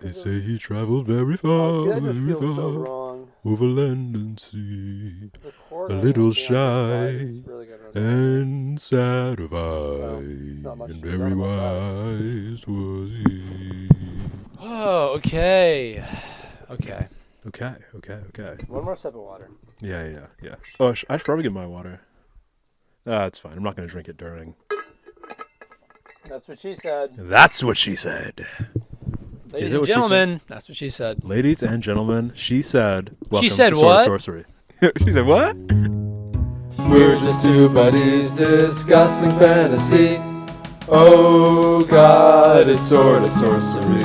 They say he traveled very far, Oh, see, that just very feels so far, wrong. over land and sea. The chord A on little the side shy is really good right now. and sad of Well, eye, it's not much and to be very done about wise was he. Oh, okay. Okay. One more sip of water. Yeah. Oh, I should probably get my water. It's fine. I'm not going to drink it during. That's what she said. That's what she said. Ladies it and what she gentlemen, that's what she said. Ladies and gentlemen, she said, welcome She said to Sorta what? Sorcery. She said what? We're just two buddies discussing fantasy. Oh God, it's Sorta Sorcery.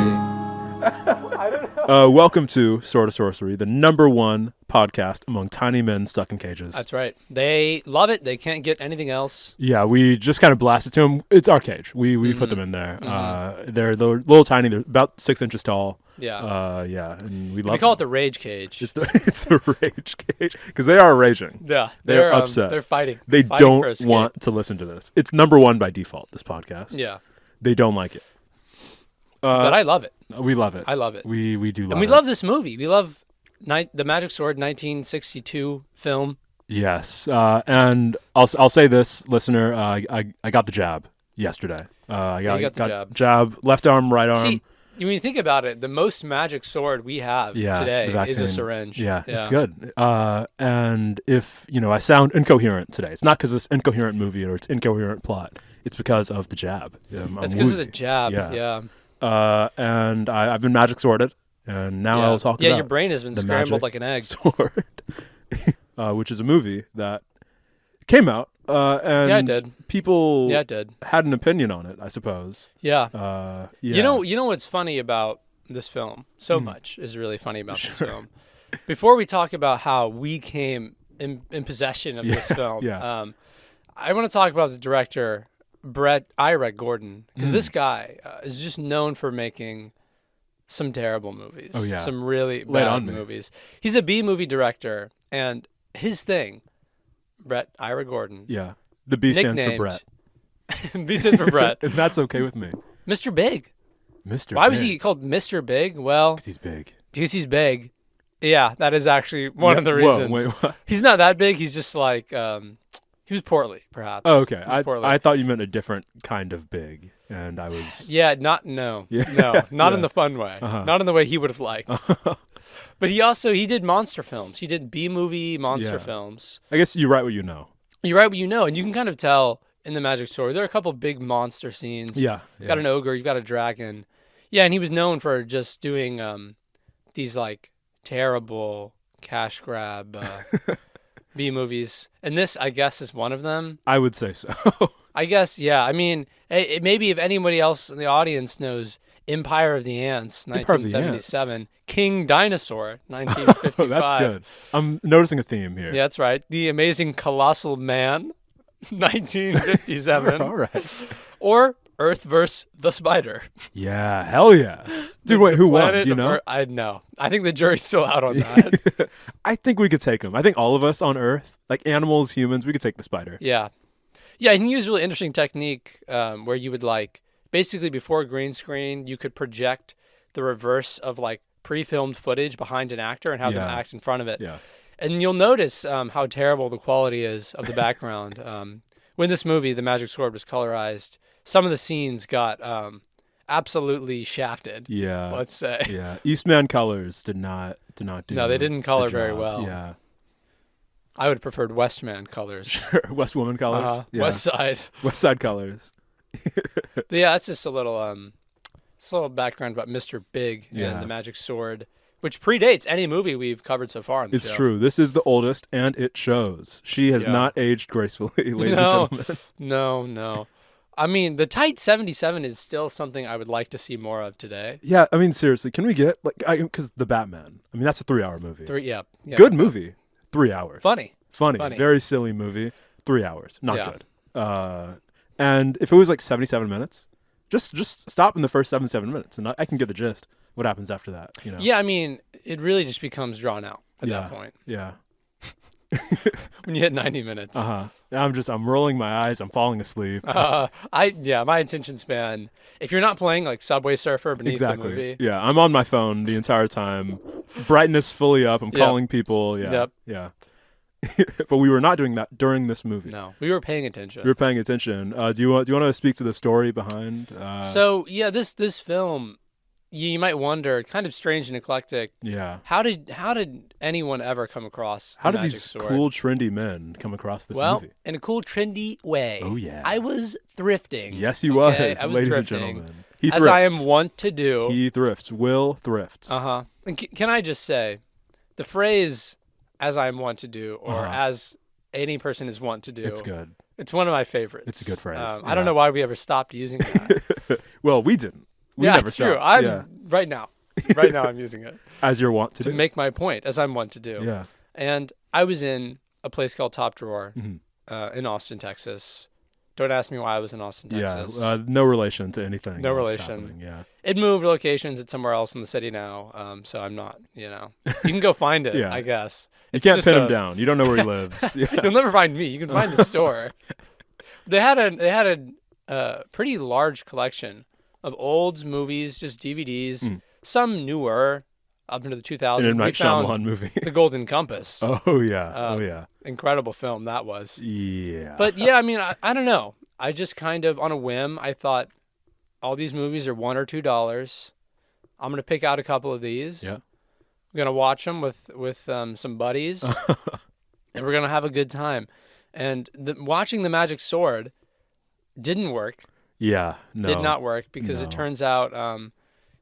I don't know. Welcome to Sorta Sorcery, the #1 podcast among tiny men stuck in cages. That's right. They love it. They can't get anything else. Yeah, we just kind of blasted to them. It's our cage. We put them in there. They're little tiny. They're about 6 inches tall. Yeah. And we love. We call them. it the rage cage. It's the rage cage because they are raging. Yeah, They're upset. They're fighting. They Fighting for don't escape. want to listen to this. It's #1 by default. This podcast. Yeah, They don't like it. but I love it. We love it. I love it. We do love it. And we love this movie. We love the Magic Sword 1962 film. Yes, and I'll say this, listener. I got the jab yesterday. I you got the jab, left arm, right arm. See, when you think about it, the most magic sword we have today the is a vaccine. syringe. Yeah, it's good. And if I sound incoherent today, it's not because it's an incoherent movie or it's incoherent plot. It's because of the jab. That's because of the jab. Yeah. And I've been magic sworded, and now I'll talk about your brain has been the scrambled Magic like an egg. Sword, which is a movie that came out, and it did. people Yeah, it did. had an opinion on it, I suppose. Yeah. You know what's funny about this film? So much is really funny about this film. Before we talk about how we came in possession of this film, I want to talk about the director, Bret Ira Gordon, because this guy is just known for making some terrible movies. Oh, yeah. Some really bad movies. He's a B-movie director, and his thing, Bret Ira Gordon. Yeah. The B stands for Brett. B stands for Brett. And that's okay with me. Mr. Big. Mr. Why Big. was he called Mr. Big? Well, Because he's big. because he's big. Yeah, that is actually one of the reasons. Whoa, wait, what? He's not that big. He's just like, he was portly, perhaps. Oh, okay. He was portly. I thought you meant a different kind of big, and I was... Yeah, not in the fun way. Not in the way he would have liked. But he did monster films. He did B-movie monster films. I guess you write what you know. You write what you know, and you can kind of tell in the Magic Sword. There are a couple big monster scenes. Yeah. You've got an ogre, you've got a dragon. Yeah, and he was known for just doing these like terrible cash grab B-movies. And this, I guess, is one of them. I would say so. I guess, yeah. I mean, maybe if anybody else in the audience knows Empire of the Ants, 1977, King Dinosaur, 1955. Oh, that's good. I'm noticing a theme here. Yeah, that's right. The Amazing Colossal Man, 1957. All right. Or Earth vs. the Spider. Yeah, hell yeah. Dude, wait, who won? Do you know? I know. I think the jury's still out on that. I think we could take him. I think all of us on Earth, like animals, humans, we could take the spider. Yeah. Yeah, and he used a really interesting technique where you would basically before green screen, you could project the reverse of pre-filmed footage behind an actor and have them act in front of it. Yeah. And you'll notice how terrible the quality is of the background. When this movie, The Magic Sword, was colorized, some of the scenes got absolutely shafted. Yeah. Let's say. Yeah. Eastman Colors did not do. No, they didn't color very well. Yeah. I would have preferred Westman Colors. Sure. West Woman Colors. Yeah. West Side. West Side Colors. Yeah, that's just a little background about Mr. Big and the Magic Sword, which predates any movie we've covered so far on the show. It's true. This is the oldest, and it shows. She has not aged gracefully, ladies and gentlemen. No. I mean, the tight 77 is still something I would like to see more of today. Yeah, I mean, seriously, can we get because the Batman? I mean, that's a 3-hour movie. Yeah. Good movie. 3 hours. Funny. Very silly movie. 3 hours. Not good. And if it was 77 minutes, just stop in the first 7 minutes, and I can get the gist. What happens after that? Yeah, I mean, it really just becomes drawn out at that point. Yeah. when you hit 90 minutes. I'm rolling my eyes. I'm falling asleep. My attention span. If you're not playing like Subway Surfer beneath the movie. Yeah, I'm on my phone the entire time. Brightness fully up. I'm calling people. Yeah. Yeah. But we were not doing that during this movie. No, we were paying attention. We were paying attention. Do you want to speak to the story behind? This film, you might wonder, kind of strange and eclectic. Yeah. How did anyone ever come across? How did these cool, trendy men come across this movie? Well, in a cool, trendy way. Oh yeah. I was thrifting. Yes, he was, ladies and gentlemen. He thrifts. As I am wont to do. He thrifts. Will thrifts. And can I just say, the phrase "as I am wont to do" or "as any person is wont to do." It's good. It's one of my favorites. It's a good phrase. I don't know why we ever stopped using that. Well, we didn't. We never it's stopped. true. I'm right now. Right now, I'm using it as you're wont to do. make my point, as I'm wont to do. Yeah. And I was in a place called Top Drawer in Austin, Texas. Don't ask me why I was in Austin, Texas. Yeah, no relation to anything. No relation. Yeah. It moved locations. It's somewhere else in the city now. So I'm not, You can go find it, I guess. You can't pin him down. You don't know where he lives. You'll never find me. You can find the store. They had a pretty large collection of old movies, just DVDs, some newer, up into the 2000s. An M. Night Shyamalan movie. The Golden Compass. Oh, yeah. Incredible film that was. Yeah. But, yeah, I mean, I don't know. I just kind of, on a whim, I thought, all these movies are $1 or $2. I'm going to pick out a couple of these. Yeah. I'm going to watch them with some buddies, and we're going to have a good time. And watching The Magic Sword didn't work. Yeah, no. Did not work because it turns out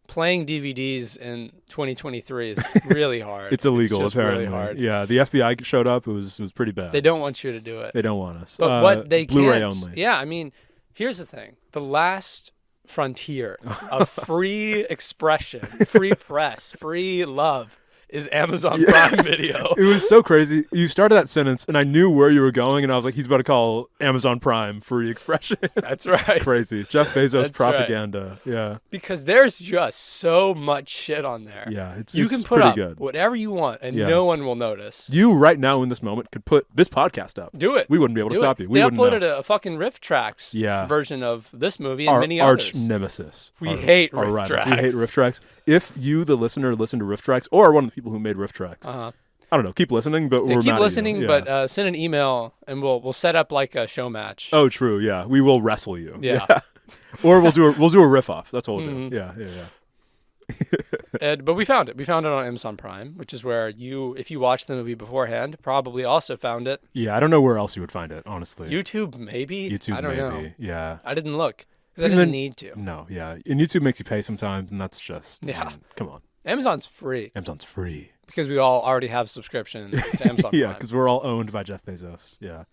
playing DVDs in 2023 is really hard. It's illegal, it's just apparently. Really hard. Yeah, the FBI showed up. It was pretty bad. They don't want you to do it. They don't want us. But what they Blu-ray can't. only. Yeah, I mean, here's the thing: the last frontier of free expression, free press, free love is Amazon Prime Video. It was so crazy. You started that sentence, and I knew where you were going, and I was like, he's about to call Amazon Prime free expression. That's right. Crazy. Jeff Bezos propaganda. Right. Yeah. Because there's just so much shit on there. Yeah. You can put up whatever you want, and no one will notice. You, right now, in this moment, could put this podcast up. Do it. We wouldn't be able to stop you. They uploaded a fucking Riff Tracks version of this movie and many others. Arch nemesis. We hate Riff Tracks. We hate Riff Tracks. If you, the listener, listen to Riff Tracks, or one of the people who made Riff Tracks, I don't know, keep listening, but we're keep mad listening, at you. but send an email and we'll set up like a show match. Oh, true. Yeah, we will wrestle you. Yeah. Or we'll do a riff off. That's what we'll do. Yeah. But we found it. We found it on Amazon Prime, which is where if you watched the movie beforehand, probably also found it. Yeah, I don't know where else you would find it, honestly. YouTube, maybe. YouTube, I don't know. Yeah. I didn't look because I didn't need to. No, yeah, and YouTube makes you pay sometimes, and that's just come on. Amazon's free. Amazon's free because we all already have subscription to Amazon. Yeah, because we're all owned by Jeff Bezos. Yeah.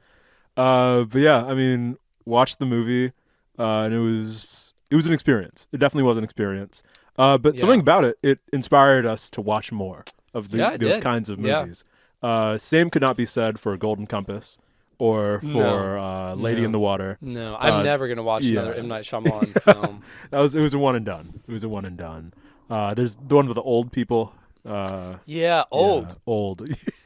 But yeah, I mean, watched the movie, and it was an experience. It definitely was an experience. But something about it inspired us to watch more of those kinds of movies. Same could not be said for Golden Compass or for Lady in the Water. No, I'm never gonna watch another M. Night Shyamalan film. It was a one and done. It was a one and done. There's the one with the old people. Old. Yeah, old.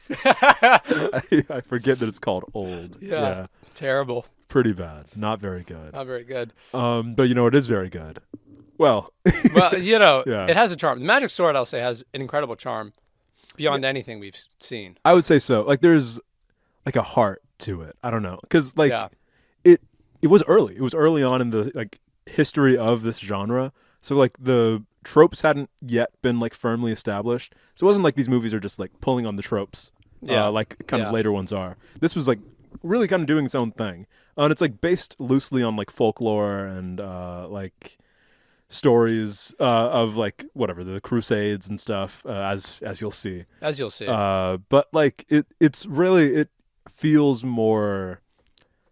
I forget that it's called Old. Yeah. Terrible. Pretty bad. Not very good. Not very good. But it is very good. Well, it has a charm. The Magic Sword, I'll say, has an incredible charm beyond anything we've seen. I would say so. Like, there's like a heart to it. I don't know, because it was early. It was early on in the history of this genre. So like the tropes hadn't yet been like firmly established. So it wasn't like these movies are just like pulling on the tropes, like kind of later ones are. This was like really kind of doing its own thing, and it's like based loosely on like folklore and like stories of like whatever the Crusades and stuff, as you'll see. But like it feels more.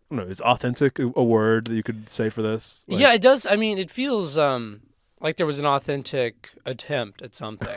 I don't know. Is authentic a word that you could say for this? Like, yeah, it does. I mean, it feels like there was an authentic attempt at something.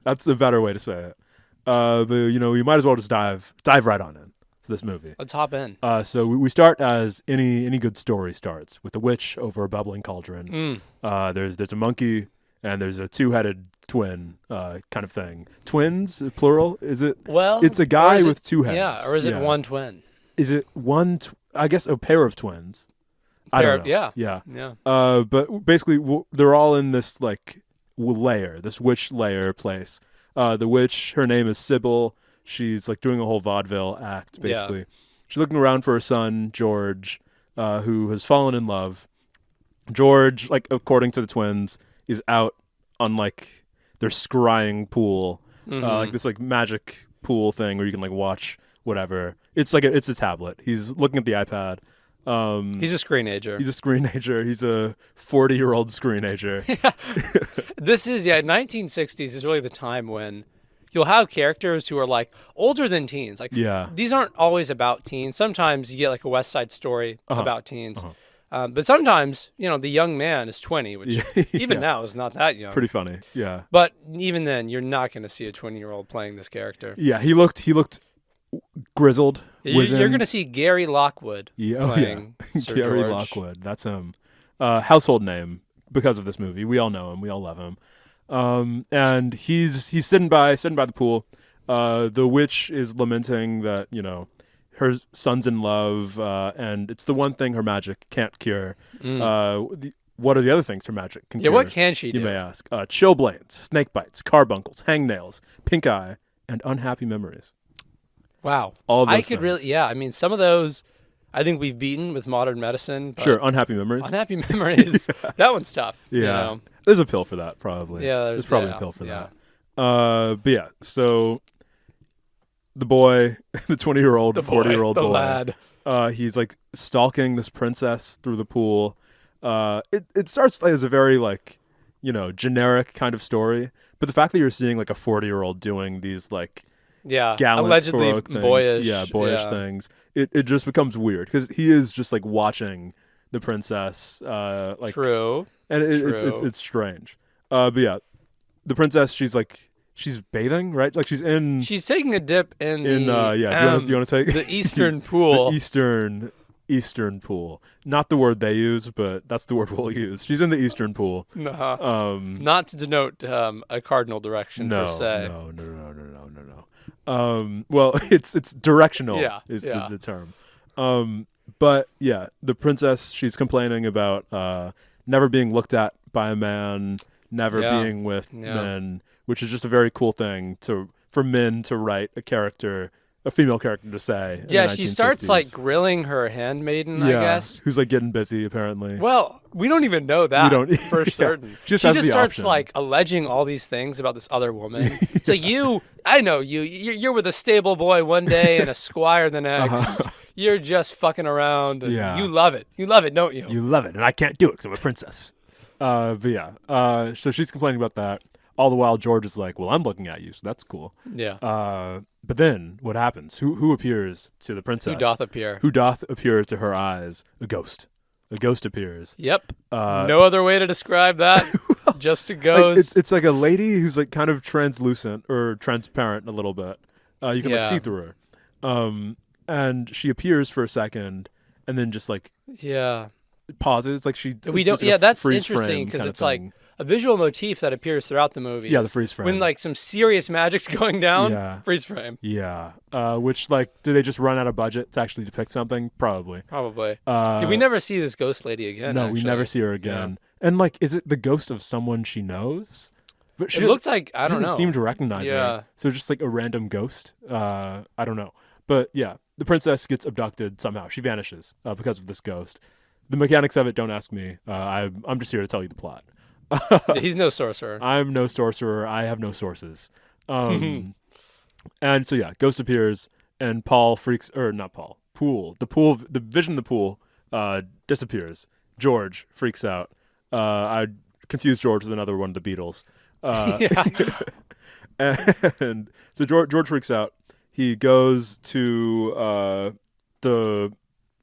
That's a better way to say it. But we might as well just dive right on in to this movie. Let's hop in. So we start as any good story starts with a witch over a bubbling cauldron. There's a monkey and there's a two-headed twin kind of thing. Twins, plural, is it? Well, it's a guy with two heads. Yeah, or is it one twin? Is it one? I guess a pair of twins. I don't know. Yeah. But basically, they're all in this like lair, this witch lair place. The witch, her name is Sybil. She's like doing a whole vaudeville act, basically. Yeah. She's looking around for her son, George, who has fallen in love. George, like according to the twins, is out on like their scrying pool, like this like magic pool thing where you can like watch whatever. It's like it's a tablet. He's looking at the iPad. He's a screenager. He's a screenager. He's a 40-year-old screenager. This is 1960s is really the time when you'll have characters who are like older than teens. Like these aren't always about teens. Sometimes you get like a West Side Story about teens. But sometimes, the young man is 20, which even now is not that young. Pretty funny, yeah. But even then, you're not going to see a 20-year-old playing this character. Yeah, he looked grizzled. You're going to see Gary Lockwood playing Sir Gary George. Lockwood, that's him. Household name because of this movie. We all know him. We all love him. And he's sitting by the pool. The witch is lamenting that, her son's in love, and it's the one thing her magic can't cure. What are the other things her magic can cure? Yeah, what can she do? You may ask. Chilblains, snake bites, carbuncles, hangnails, pink eye, and unhappy memories. Wow. All those I could things. really, some of those I think we've beaten with modern medicine. Sure, unhappy memories. Unhappy memories. That one's tough. Yeah. There's a pill for that, probably. Yeah, there's probably a pill for that. But yeah, so the boy, the 20-year-old, 40-year-old boy, lad. He's like stalking this princess through the pool. It starts as a very like, generic kind of story, but the fact that you're seeing like a 40-year-old doing these like gallant, allegedly things, boyish things, it just becomes weird because he is just like watching the princess. True. And it's strange. But yeah, the princess, she's bathing, right? Like she's taking a dip in do you want to take the eastern pool? The eastern pool. Not the word they use, but that's the word we'll use. She's in the eastern pool. Not to denote a cardinal direction per se. No. Well, it's directional. Is the term. But yeah, the princess, she's complaining about never being looked at by a man, never being with men, which is just a very cool thing for men to write a female character to say. Yeah, she starts like grilling her handmaiden, I guess. Who's like getting busy apparently. Well, we don't even know that for certain. She just starts option. Like alleging all these things about this other woman. It's like I know you're with a stable boy one day and a squire the next. You're just fucking around. And you love it. You love it, don't you? You love it, and I can't do it because I'm a princess. But yeah, so she's complaining about that. All the while, George is like, well, I'm looking at you, so that's cool. Yeah. But then what happens? Who appears to the princess? Who doth appear? Who doth appear to her eyes? A ghost. A ghost appears. Yep. No other way to describe that. Just a ghost. It's like a lady who's like kind of translucent or transparent a little bit. You can like see through her. And she appears for a second, and then just like pauses. Like we don't. Yeah, that's interesting because it's like a visual motif that appears throughout the movie. Yeah, the freeze frame. When like some serious magic's going down, freeze frame. Yeah. Which like, do they just run out of budget to actually depict something? Probably. We never see this ghost lady again. No, we never see her again. Yeah. And like, is it the ghost of someone she knows? But it looks like I don't know. Doesn't seem to recognize her. So it's just like a random ghost. I don't know. But yeah, the princess gets abducted somehow. She vanishes because of this ghost. The mechanics of it, don't ask me. I'm just here to tell you the plot. He's no sorcerer. I'm no sorcerer. I have no sources. And so yeah, ghost appears, and Pool. The vision of the pool disappears. George freaks out. I confused George with another one of the Beatles. And so George freaks out. He goes to the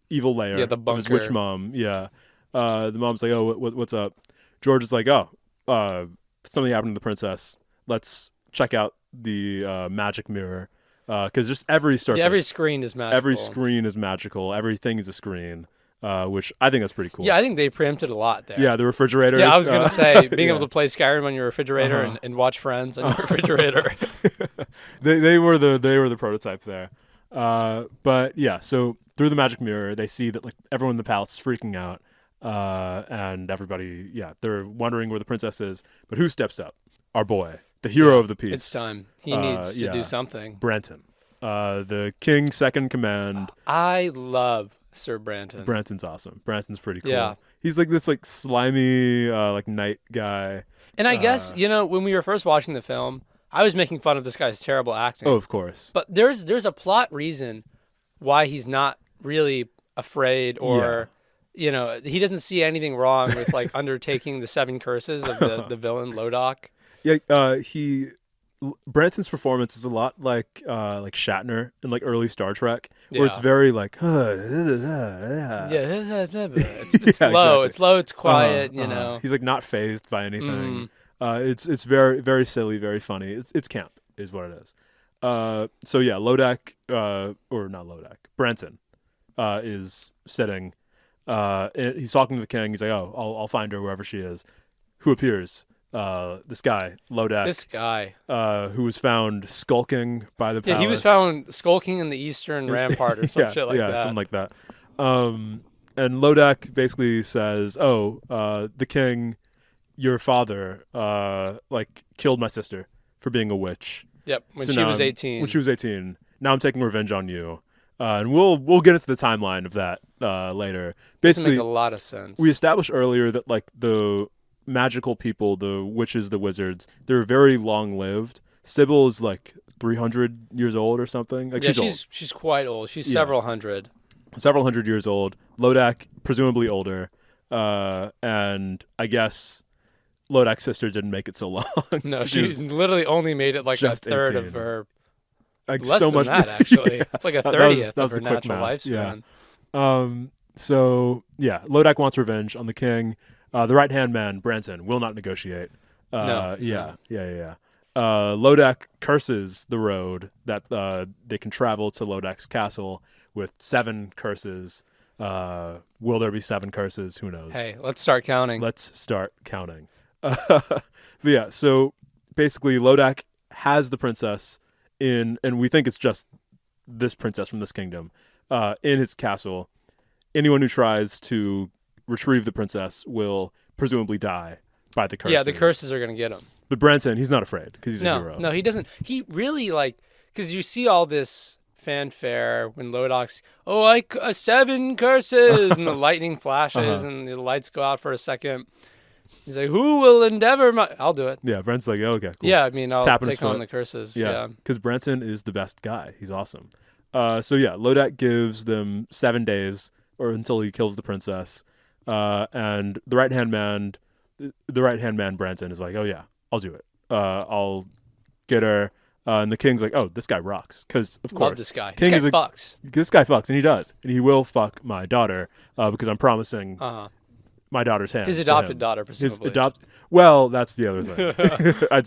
evil lair the bunker. Of his witch mom. Yeah. The mom's like, oh, what's up? George is like, something happened to the princess. Let's check out the magic mirror. Because just every surface. Yeah, every screen is magical. Every screen is magical. Everything is a screen. which I think that's pretty cool. Yeah, I think they preempted a lot there. Yeah, the refrigerator. Yeah, I was going to say, being able to play Skyrim on your refrigerator and watch Friends on your refrigerator. they were the prototype there. But yeah, so through the magic mirror, they see that like everyone in the palace is freaking out, and everybody, they're wondering where the princess is. But who steps up? Our boy, the hero of the piece. It's time. He needs to do something. Branton, the king's second command. I love Sir Branton. Branton's awesome. Branton's pretty cool. Yeah. He's like this like slimy like knight guy. And I guess, when we were first watching the film, I was making fun of this guy's terrible acting. Oh, of course. But there's a plot reason why he's not really afraid or, he doesn't see anything wrong with like undertaking the 7 curses of the villain Lodok. Yeah, Branton's performance is a lot like Shatner in like early Star Trek, where it's very like it's low, exactly. It's low, it's quiet, He's like not fazed by anything. It's very very silly, very funny. It's camp is what it is. So yeah, Branton is sitting. And he's talking to the king. He's like, "Oh, I'll find her wherever she is." Who appears? This guy, Lodok. This guy. Who was found skulking by the palace. Yeah, he was found skulking in the eastern rampart or some shit like that. Yeah, something like that. And Lodok basically says, the king, your father, killed my sister for being a witch. Yep, when she was 18. When she was 18. Now I'm taking revenge on you. And we'll get into the timeline of that later. Basically, makes a lot of sense. We established earlier that like the magical people, the witches, the wizards, they're very long-lived. Sybil is like 300 years old or something. Like she's quite old. She's several hundred years old. Lodok presumably older, and I guess Lodok's sister didn't make it so long. No, she's literally only made it like a third 18. Of her. Like less so than much that, actually. Like a 30th of her natural lifespan. Yeah. Lodok wants revenge on the king. The right-hand man, Branton, will not negotiate. No. Lodok curses the road that they can travel to Lodok's castle with 7 curses. Will there be 7 curses? Who knows? Hey, let's start counting. But yeah, so basically Lodok has the princess and we think it's just this princess from this kingdom, in his castle. Anyone who tries to retrieve the princess will presumably die by the curses. Yeah, the curses are going to get him. But Branton, he's not afraid because he's a hero. No, he doesn't. He really because you see all this fanfare when Lodok's, 7 curses, and the lightning flashes and the lights go out for a second. He's like, who will endeavor I'll do it. Yeah, Brent's like, okay, cool. Yeah, I mean, I'll take on the curses. Yeah, because Branton is the best guy. He's awesome. So yeah, Lodok gives them 7 days or until he kills the princess. And the right-hand man Branton is like, oh yeah, I'll do it. I'll get her. And the king's like, oh, this guy rocks. Because, of course. Love this guy. King this guy fucks. This guy fucks, and he does. And he will fuck my daughter because I'm promising my daughter's hand. His adopted daughter, presumably. Well, that's the other thing. I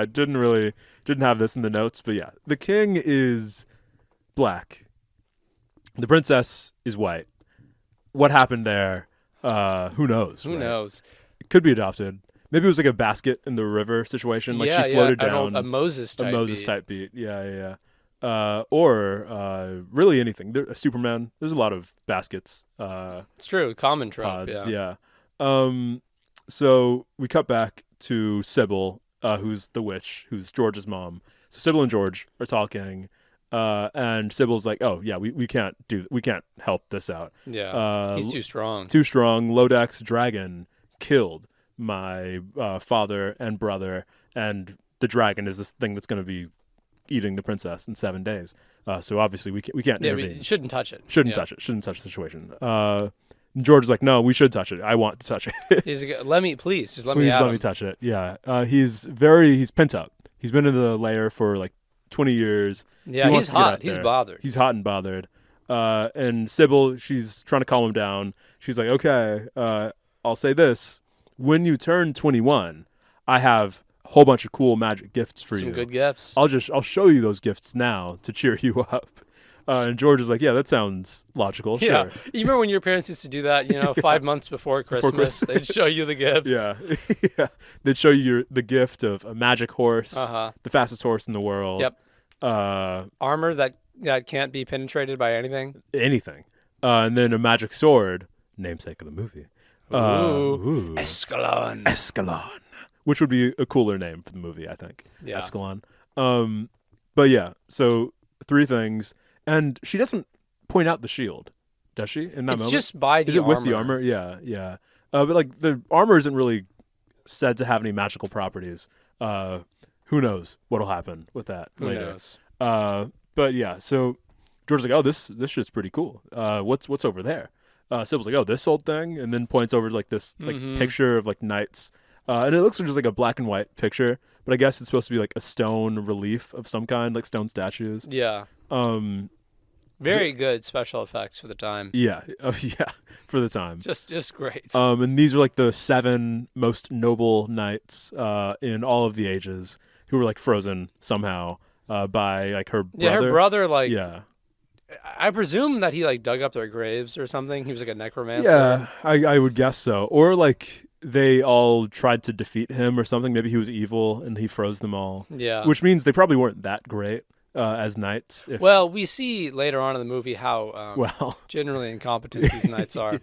didn't have this in the notes, but yeah. The king is black. The princess is white. What happened there? Who knows? Who knows? It could be adopted. Maybe it was like a basket in the river situation. Like she floated down. A Moses type beat. Yeah. Or really anything. A Superman. There's a lot of baskets. It's true. Common trope. Pods, yeah. So we cut back to Sybil, who's the witch, who's George's mom. So Sybil and George are talking. And Sybil's like, oh yeah, we can't help this out. Yeah, he's too strong. Lodok's dragon killed my father and brother, and the dragon is this thing that's going to be eating the princess in 7 days. So obviously we can't intervene. We shouldn't touch it. Shouldn't touch the situation. George is like, no, we should touch it. I want to touch it. He's like, let me touch it. Yeah. He's pent up. He's been in the lair for like 20 years. Yeah, he's hot. He's bothered. He's hot and bothered. And Sybil, she's trying to calm him down. She's like, okay, I'll say this. When you turn 21, I have a whole bunch of cool magic gifts for you. Some good gifts. I'll show you those gifts now to cheer you up. And George is like, yeah, that sounds logical. Yeah. Sure. You remember when your parents used to do that? 5 months before Christmas, they'd show you the gifts. Yeah, yeah. They'd show you the gift of a magic horse, the fastest horse in the world. Yep. Armor that can't be penetrated by anything. Anything. And then a magic sword, namesake of the movie. Ooh. Escalon. Escalon. Which would be a cooler name for the movie, I think. Yeah. Escalon. But yeah, so 3 things. And she doesn't point out the shield, does she, in that moment? It's just by the armor. Is it with the armor? Yeah, yeah. But like the armor isn't really said to have any magical properties. Who knows what'll happen with that later. Who knows? But yeah, so George's like, oh, this shit's pretty cool. What's over there? Sybil's like, oh, this old thing, and then points over like this like picture of like knights. And it looks like just like a black and white picture, but I guess it's supposed to be like a stone relief of some kind, like stone statues. Yeah. Very good special effects for the time. Yeah. Yeah, for the time. Just great. And these are like the 7 most noble knights in all of the ages who were like frozen somehow by like her brother. Yeah, her brother like yeah. I presume that he like dug up their graves or something. He was like a necromancer. Yeah, I would guess so. Or like they all tried to defeat him or something. Maybe he was evil and he froze them all. Yeah. Which means they probably weren't that great as knights. Well, we see later on in the movie how generally incompetent these knights are.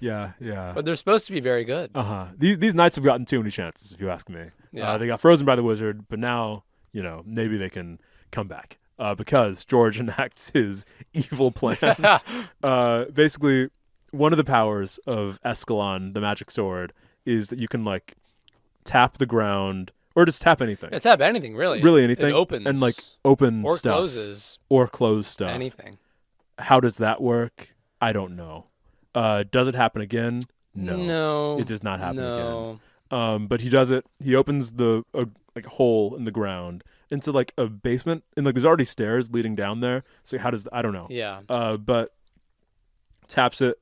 Yeah. But they're supposed to be very good. These knights have gotten too many chances, if you ask me. Yeah. They got frozen by the wizard, but now, maybe they can come back. Because George enacts his evil plan. Basically, one of the powers of Escalon, the magic sword, is that you can like tap the ground or just tap anything. Yeah, tap anything, really. Really anything. It opens. And like open or stuff. Closes. Or close stuff. Anything. How does that work? I don't know. Does it happen again? No. It does not happen again. But he does it. He opens the like hole in the ground into like a basement, and like there's already stairs leading down there. So how does I don't know. Yeah. But taps it,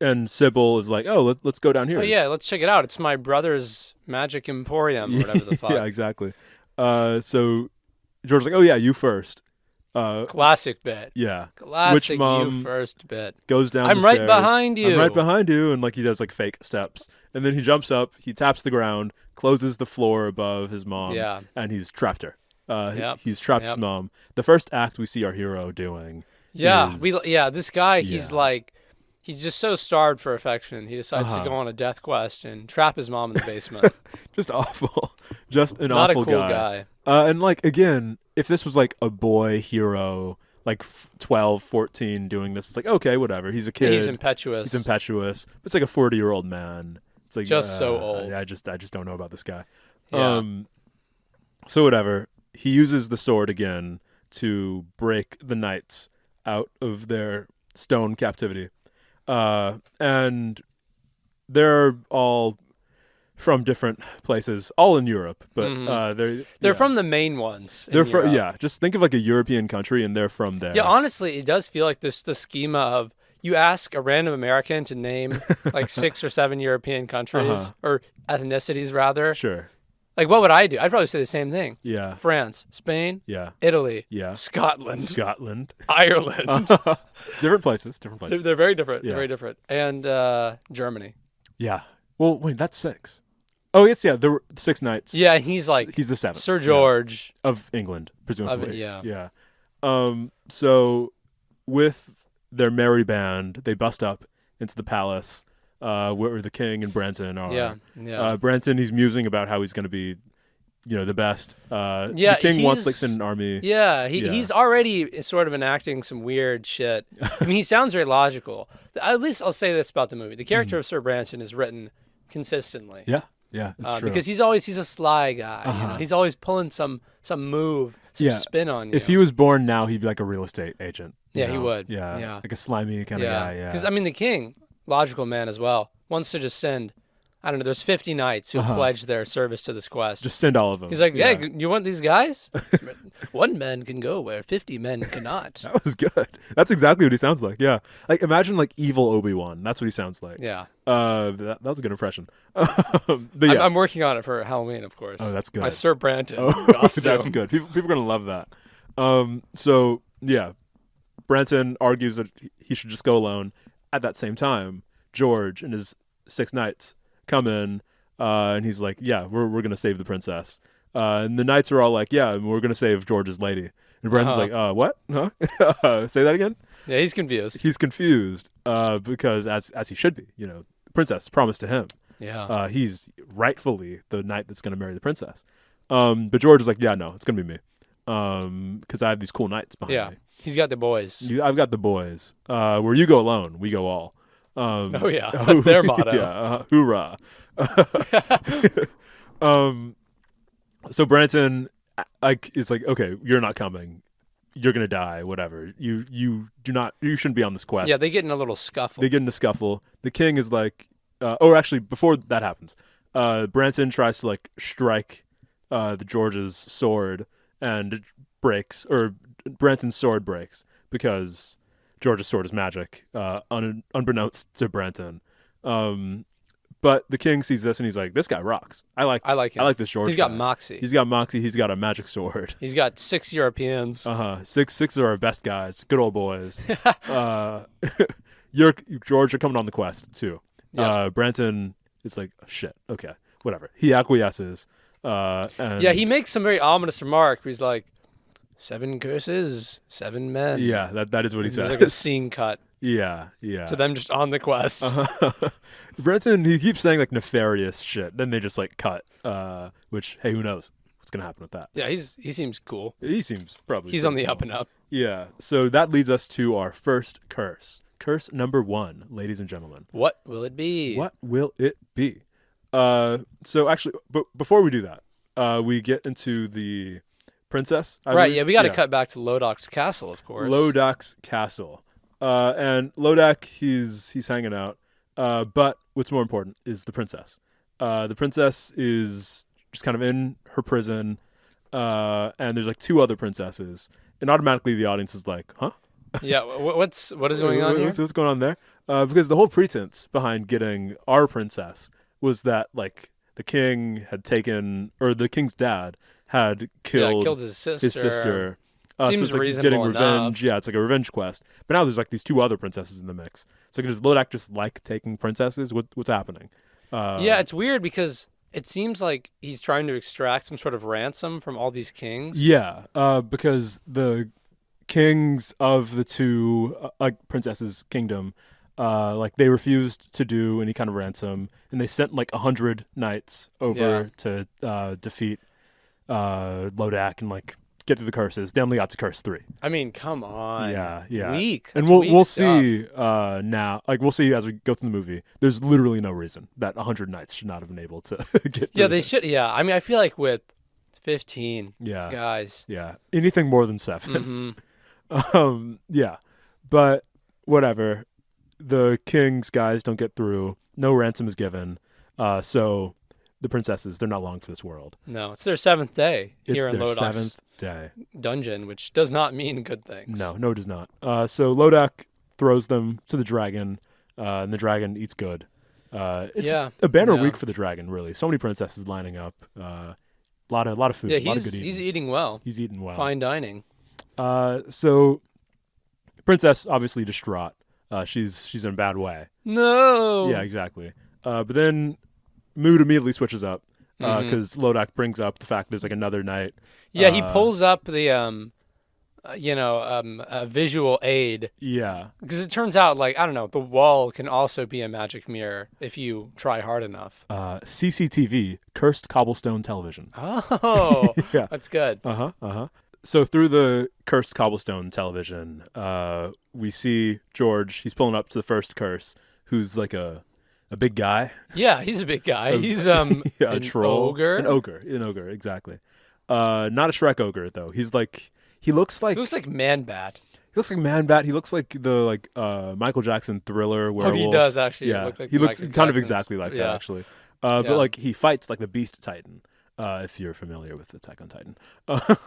and Sybil is like, "Oh, let's go down here." Oh yeah, let's check it out. It's my brother's magic emporium or whatever the fuck. Yeah, exactly. So George's like, "Oh yeah, you first." Classic bit. Yeah. Classic Which mom you first bit. Goes down I'm the right stairs. behind you. I'm right behind you. And like he does like fake steps. And then he jumps up, he taps the ground, closes the floor above his mom. Yeah. And he's trapped her. Yep. He's trapped his mom. The first act we see our hero doing. Yeah. Is, this guy, he's like, he's just so starved for affection. He decides to go on a death quest and trap his mom in the basement. Just awful. Just an Not awful a cool guy. And like, again, if this was like a boy hero, like 12, 14 doing this, it's like, okay, whatever. He's a kid. He's impetuous. It's like a 40-year-old man. It's like just so old. I just don't know about this guy. Yeah. So whatever. He uses the sword again to break the knights out of their stone captivity. And they're all from different places, all in Europe, but they're from the main ones. They're from just think of like a European country, and they're from there. Yeah, honestly, it does feel like this the schema of you ask a random American to name like 6 or 7 European countries or ethnicities rather. Sure. Like what would I do? I'd probably say the same thing. Yeah. France, Spain, yeah, Italy, yeah, Scotland, Ireland. Different places. They're very different. Yeah. They're very different. And Germany. Yeah. Well, wait, that's 6. Oh, yes, yeah, there were 6 knights. Yeah, he's like he's the 7th. Sir George of England, presumably. Yeah. So with their merry band, they bust up into the palace where the king and Branson are. Yeah. Branson, he's musing about how he's going to be, the best. The king wants to send an army. Yeah, he's already sort of enacting some weird shit. I mean, he sounds very logical. At least I'll say this about the movie: the character of Sir Branson is written consistently. Yeah, it's true. Because he's a sly guy. He's always pulling some move, some spin on you. If he was born now, he'd be like a real estate agent. Yeah, he would. Yeah, like a slimy kind of guy. Yeah, because I mean, the king, logical man as well, wants to just send. I don't know. There's 50 knights who pledged their service to this quest. Just send all of them. He's like, hey, you want these guys? One man can go where 50 men cannot. That was good. That's exactly what he sounds like. Yeah. Like imagine like evil Obi-Wan. That's what he sounds like. Yeah. That was a good impression. I'm working on it for Halloween, of course. Oh, that's good. My Sir Branton. That's good. People are gonna love that. So yeah, Branson argues that he should just go alone. At that same time, George and his 6 knights come in, and he's like, "Yeah, we're gonna save the princess." And the knights are all like, "Yeah, we're gonna save George's lady." And Branson's like, "What? Huh? Say that again?" Yeah, he's confused. He's confused because as he should be, the princess promised to him. Yeah. He's rightfully the knight that's gonna marry the princess. But George is like, "Yeah, no, it's gonna be me, because I have these cool knights behind me." Yeah, he's got the boys. I've got the boys. Where you go alone, we go all. Oh yeah, that's their motto. Yeah, hoorah. So Branson is like, "Okay, you're not coming. You're gonna die. Whatever. You shouldn't be on this quest." Yeah, they get in a little scuffle. The king is like, actually, before that happens, Branson tries to like strike the George's sword, and it breaks, or Branson's sword breaks because George's sword is magic, unbeknownst to Branson. But the king sees this and he's like, "This guy rocks. I like him. I like this George. He's got moxie. He's got moxie. He's got a magic sword. He's got 6 Europeans. Six are our best guys. Good old boys. George are coming on the quest too." Yeah. Branson is like, "Shit. Okay, whatever." He acquiesces. And he makes some very ominous remark where he's like, 7 curses, 7 men. Yeah, that is what he says. There's like a scene cut. Yeah. To them just on the quest. Branson, he keeps saying like nefarious shit. Then they just like cut. Which, hey, who knows what's gonna happen with that? Yeah, he seems cool. He seems probably. He's on the cool. up and up. Yeah. So that leads us to our first curse. Curse number 1, ladies and gentlemen. What will it be? What will it be? So actually, but before we do that, we get into the princess. Right. Yeah, we got to cut back to Lodok's castle, of course. Lodok's castle. And Lodok, he's hanging out. But what's more important is the princess. The princess is just kind of in her prison, and there's like 2 other princesses, and automatically the audience is like, "Huh?" Yeah. What is going on here? What's going on there? Because the whole pretense behind getting our princess was that like the king had taken, or the king's dad had killed his sister. so Seems it's like he's reasonable getting enough. revenge. Yeah, it's like a revenge quest. But now there's like these 2 other princesses in the mix. So does Lodok just like taking princesses? What's happening? Yeah, it's weird because it seems like he's trying to extract some sort of ransom from all these kings. Yeah, because the kings of the 2 princesses' kingdom, like they refused to do any kind of ransom, and they sent like 100 knights over to defeat Lodok and like get through the curses. They only got to curse 3. I mean, come on. Yeah. Weak. And we'll see now. Like we'll see as we go through the movie. There's literally no reason that 100 knights should not have been able to get. Yeah, they should. Yeah, I mean, I feel like with 15 guys. Yeah, anything more than 7. Mm-hmm. Yeah, but whatever. The king's guys don't get through. No ransom is given. So the princesses, they're not long for this world. No, it's their 7th day here in Lodok's. It's their 7th day. Dungeon, which does not mean good things. No, it does not. So Lodok throws them to the dragon, and the dragon eats good. It's a banner week for the dragon, really. So many princesses lining up. A lot of food. Yeah, a lot of good eating. He's eating well. He's eating well. Fine dining. So princess obviously distraught. She's in a bad way. No. Yeah, exactly. But then mood immediately switches up because Lodok brings up the fact there's like another night. Yeah, he pulls up the a visual aid. Yeah. Because it turns out, like, I don't know, the wall can also be a magic mirror if you try hard enough. CCTV, cursed cobblestone television. Oh, yeah. That's good. So through the cursed cobblestone television, we see George. He's pulling up to the first curse, who's like a big guy. Yeah, he's a big guy. He's a troll. ogre. An ogre, exactly. Not a Shrek ogre though. He looks like Man-Bat. He looks like Man-Bat. He looks like the Michael Jackson Thriller werewolf. Oh, he does actually. Yeah, Look like he looks Michael kind of Jackson's, exactly like that actually. But like he fights like the Beast Titan. If you're familiar with Attack on Titan.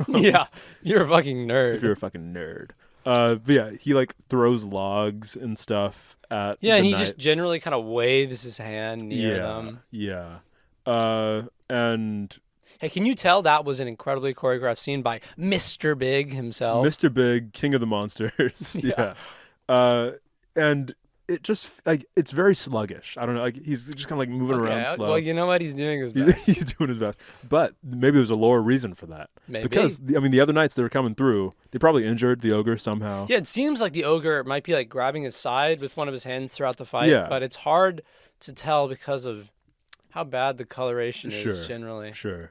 Yeah, you're a fucking nerd. If you're a fucking nerd. But yeah, he like throws logs and stuff at and he knights. just generally kind of waves his hand near them. Yeah. And Hey, can you tell that was an incredibly choreographed scene by Mr. Big himself? Mr. Big, King of the Monsters. Yeah. And it just like it's very sluggish. I don't know. Like he's just kind of like moving around slow. Well, you know what? He's doing his best. He's doing his best. But maybe there's a lower reason for that. Maybe. Because the other nights they were coming through, they probably injured the ogre somehow. Yeah, it seems like the ogre might be like grabbing his side with one of his hands throughout the fight. Yeah. But it's hard to tell because of how bad the coloration is generally. Sure.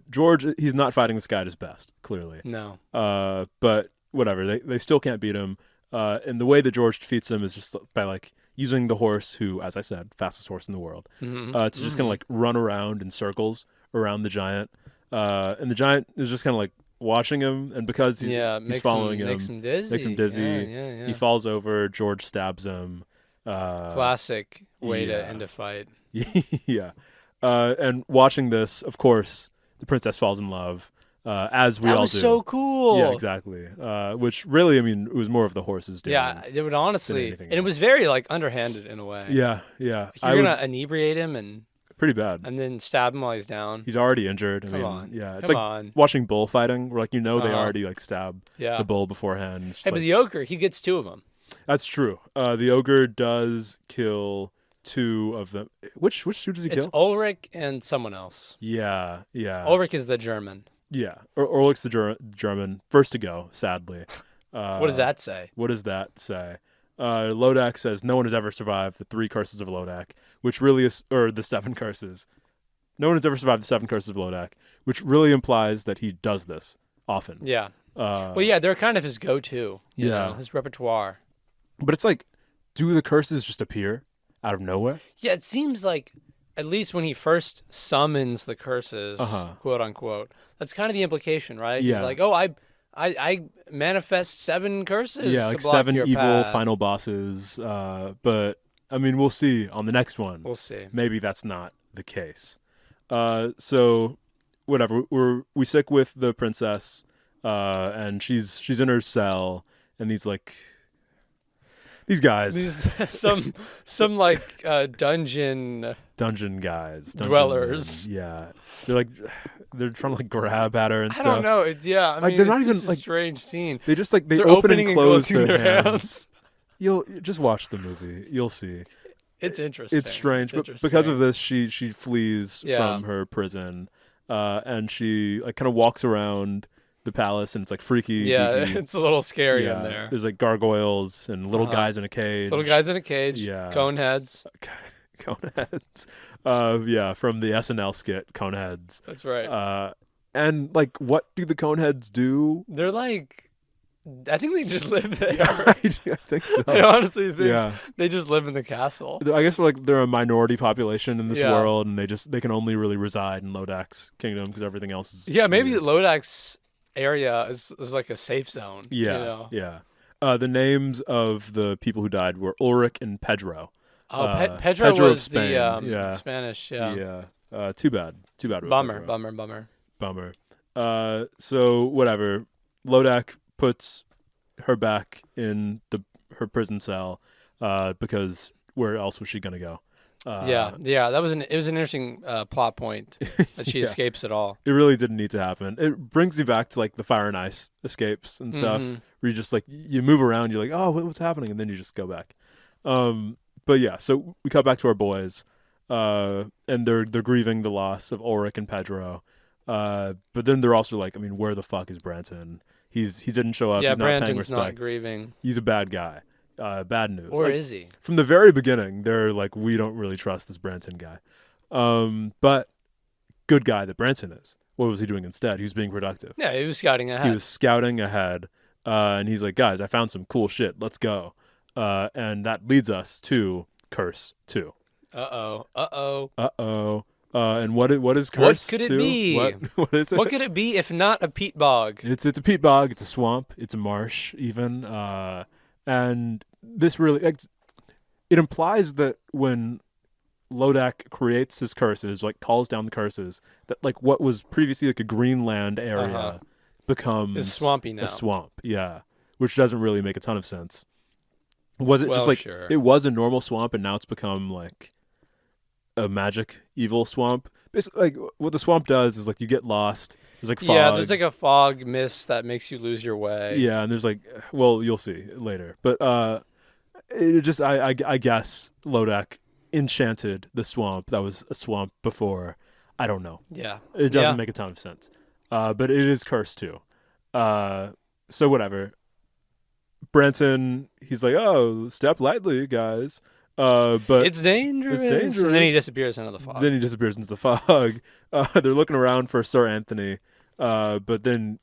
George, he's not fighting this guy at his best, clearly. No. But whatever, they still can't beat him. And the way that George defeats him is just by like using the horse, who, as I said, fastest horse in the world, to just kind of like run around in circles around the giant. And the giant is just kind of like watching him, and because he's following him, makes him dizzy. Yeah. He falls over. George stabs him. Classic way to end a fight. Yeah. And watching this, of course, the princess falls in love, as we all do. That was so cool. Yeah, exactly. Which really, I mean, it was more of the horses doing. Yeah, it would honestly, and it was very like underhanded in a way. Yeah. Like, you're gonna inebriate him and pretty bad, and then stab him while he's down. He's already injured. Come on. Yeah, it's watching bullfighting, where like they already like stab the bull beforehand. Hey, but the ogre, he gets 2 of them. That's true. The ogre does kill 2 of them. Which 2 does he kill? It's Ulrich and someone else. Yeah. Ulrich is the German. Yeah, Ulrich's the German, first to go, sadly. What does that say? Lodak says no one has ever survived the 3 curses of Lodak, which really is, or the 7 curses. No one has ever survived the 7 curses of Lodak, which really implies that he does this often. Yeah. They're kind of his go-to, you know, his repertoire. But it's like, do the curses just appear out of nowhere? Yeah, it seems like, at least when he first summons the curses, quote unquote, that's kind of the implication, right? Yeah. He's like, oh, I manifest 7 curses. Yeah, like 7 evil final bosses. But I mean, we'll see on the next one. We'll see. Maybe that's not the case. So whatever. We stick with the princess, and she's in her cell, and these guys, some like dungeon guys, dwellers. Yeah, they're trying to like grab at her and stuff. I don't know. I mean, they're not even like a strange scene. They just like they open and close their hands. You'll just watch the movie. You'll see. It's interesting. It's strange, but because of this, she flees from her prison, and she like kind of walks around the palace, and it's like freaky. Yeah, geeky. It's a little scary in there. There's like gargoyles and little guys in a cage. Yeah. Coneheads. From the SNL skit Coneheads. That's right. And like, what do the Coneheads do? They're like, I think they just live there. I think so. I honestly think they just live in the castle. I guess they're a minority population in this world, and they can only really reside in Lodak's kingdom because everything else is. Yeah, maybe Lodak's area is like a safe zone. Yeah, the names of the people who died were Ulrich and Pedro. Pedro was the Spanish. Yeah. Too bad. Bummer. So whatever. Lodak puts her back in her prison cell, because where else was she gonna go? That was it was an interesting plot point that she escapes at all. It really didn't need to happen. It brings you back to like the Fire and Ice escapes and stuff, where you just like you move around, you're like, oh, what's happening, and then you just go back. But yeah, so we cut back to our boys, and they're grieving the loss of Ulrich and Pedro, but then they're also like, I mean, where the fuck is Branton? He didn't show up. Yeah, he's not Branton's paying respect. Not grieving. He's a bad guy. Bad news. Or is he? From the very beginning, they're like, we don't really trust this Branton guy. But good guy that Branton is. What was he doing instead? He was being productive. Yeah, he was scouting ahead. And he's like, guys, I found some cool shit. Let's go. And that leads us to Curse 2. Uh-oh. And what is Curse 2? What could it be? What is it? What could it be if not a peat bog? It's a peat bog. It's a swamp. It's a marsh even. And this really, it implies that when Lodak creates his curses, like calls down the curses, that like what was previously like a greenland area becomes it's swampy now. A swamp, which doesn't really make a ton of sense. Was it just like sure. It was a normal swamp and now it's become like a magic evil swamp. Basically, like what the swamp does is like you get lost. There's like fog. Yeah, there's like a fog mist that makes you lose your way. Yeah, and there's like, well, you'll see later. But it just I guess Lodek enchanted the swamp that was a swamp before. I don't know. Yeah, it doesn't make a ton of sense. But it is cursed too. So whatever. Branson, he's like, oh, step lightly, guys. But it's dangerous. And then he disappears into the fog. They're looking around for Sir Anthony. But then,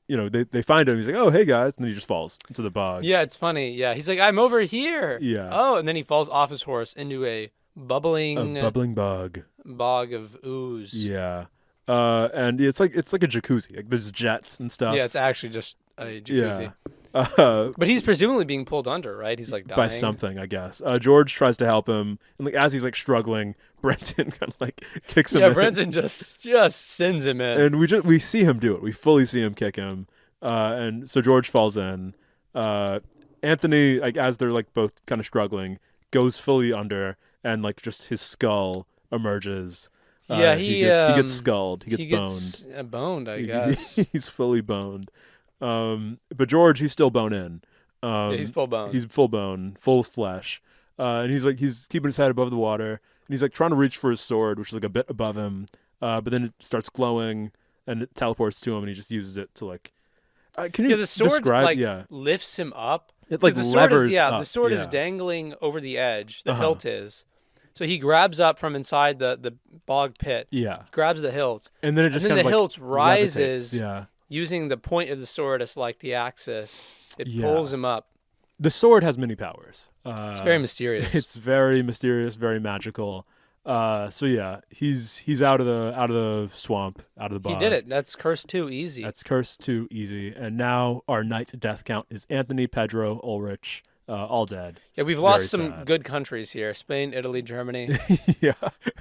they find him. He's like, oh, hey, guys. And then he just falls into the bog. Yeah, it's funny. Yeah, he's like, I'm over here. Yeah. Oh, and then he falls off his horse into a bubbling bog. Bog of ooze. Yeah. And it's like a jacuzzi. Like there's jets and stuff. Yeah, it's actually just a jacuzzi. Yeah. But he's presumably being pulled under, right? He's like dying. By something, I guess. George tries to help him, and like as he's like struggling, Brenton kind of like kicks him in. Yeah, Brenton just sends him in. And we see him do it. We fully see him kick him. And so George falls in. Anthony, like as they're like both kind of struggling, goes fully under, and like just his skull emerges. Yeah, he gets skulled. He gets boned, I guess. He's fully boned. But George, he's still bone in. Yeah, he's full bone. He's full bone, full flesh. And he's keeping his head above the water, and he's like trying to reach for his sword, which is like a bit above him. But then it starts glowing, and it teleports to him, and he just uses it to like. Can you the sword describe? Lifts him up. It like levers up. The sword is dangling over the edge. The hilt is. So he grabs up from inside the bog pit. Yeah. Grabs the hilt. And then it just and then the hilt rises. Levitates. Yeah. Using the point of the sword as like the axis, it pulls him up. The sword has many powers. It's very mysterious. It's very mysterious, very magical. So yeah, he's out of the swamp, out of the bog. He did it. That's curse 2 easy. That's curse 2 easy. And now our knight's death count is Anthony, Pedro, Ulrich, all dead. Yeah, we've lost some good countries here: Spain, Italy, Germany. Yeah,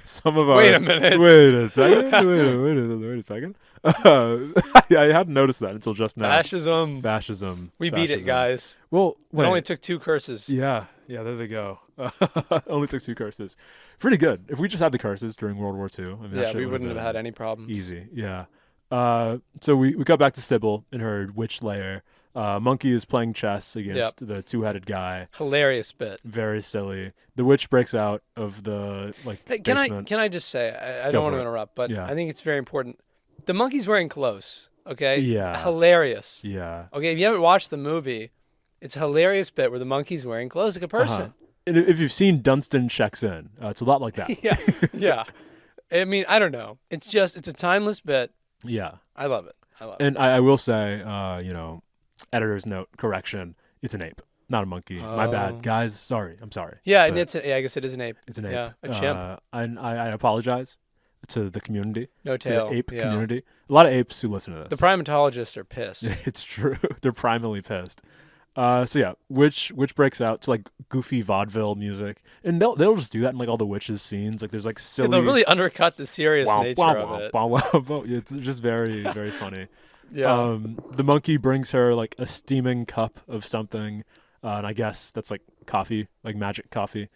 some of our. Wait a minute. Wait a second. Wait a second. I hadn't noticed that until just now. Fascism. We beat it, guys. Well, it only took 2 curses. Yeah, there they go. Only took 2 curses. Pretty good. If we just had the curses during World War II, we wouldn't have had any problems. Easy. Yeah. So we got back to Sybil in her witch lair. Monkey is playing chess against the 2-headed guy. Hilarious bit. Very silly. The witch breaks out of the basement. Can I just say, I don't want to interrupt, but I think it's very important. The monkey's wearing clothes, okay? Yeah. Hilarious. Yeah. Okay, if you haven't watched the movie, it's a hilarious bit where the monkey's wearing clothes like a person. And if you've seen Dunstan Checks In, it's a lot like that. Yeah. I mean, I don't know. It's a timeless bit. Yeah. I love it. And I will say, editor's note, correction, it's an ape, not a monkey. My bad, guys. Sorry. I'm sorry. Yeah, and I guess it is an ape. It's an ape. Yeah, a chimp. And I apologize to the community. No tail. To the ape community. A lot of apes who listen to this. The primatologists are pissed. It's true. They're primally pissed. So yeah, witch breaks out to like goofy vaudeville music, and they'll just do that in like all the witches scenes. Like there's like silly. They'll really undercut the serious nature of it. It's just very very funny. Yeah. The monkey brings her like a steaming cup of something, and I guess that's like coffee, like magic coffee.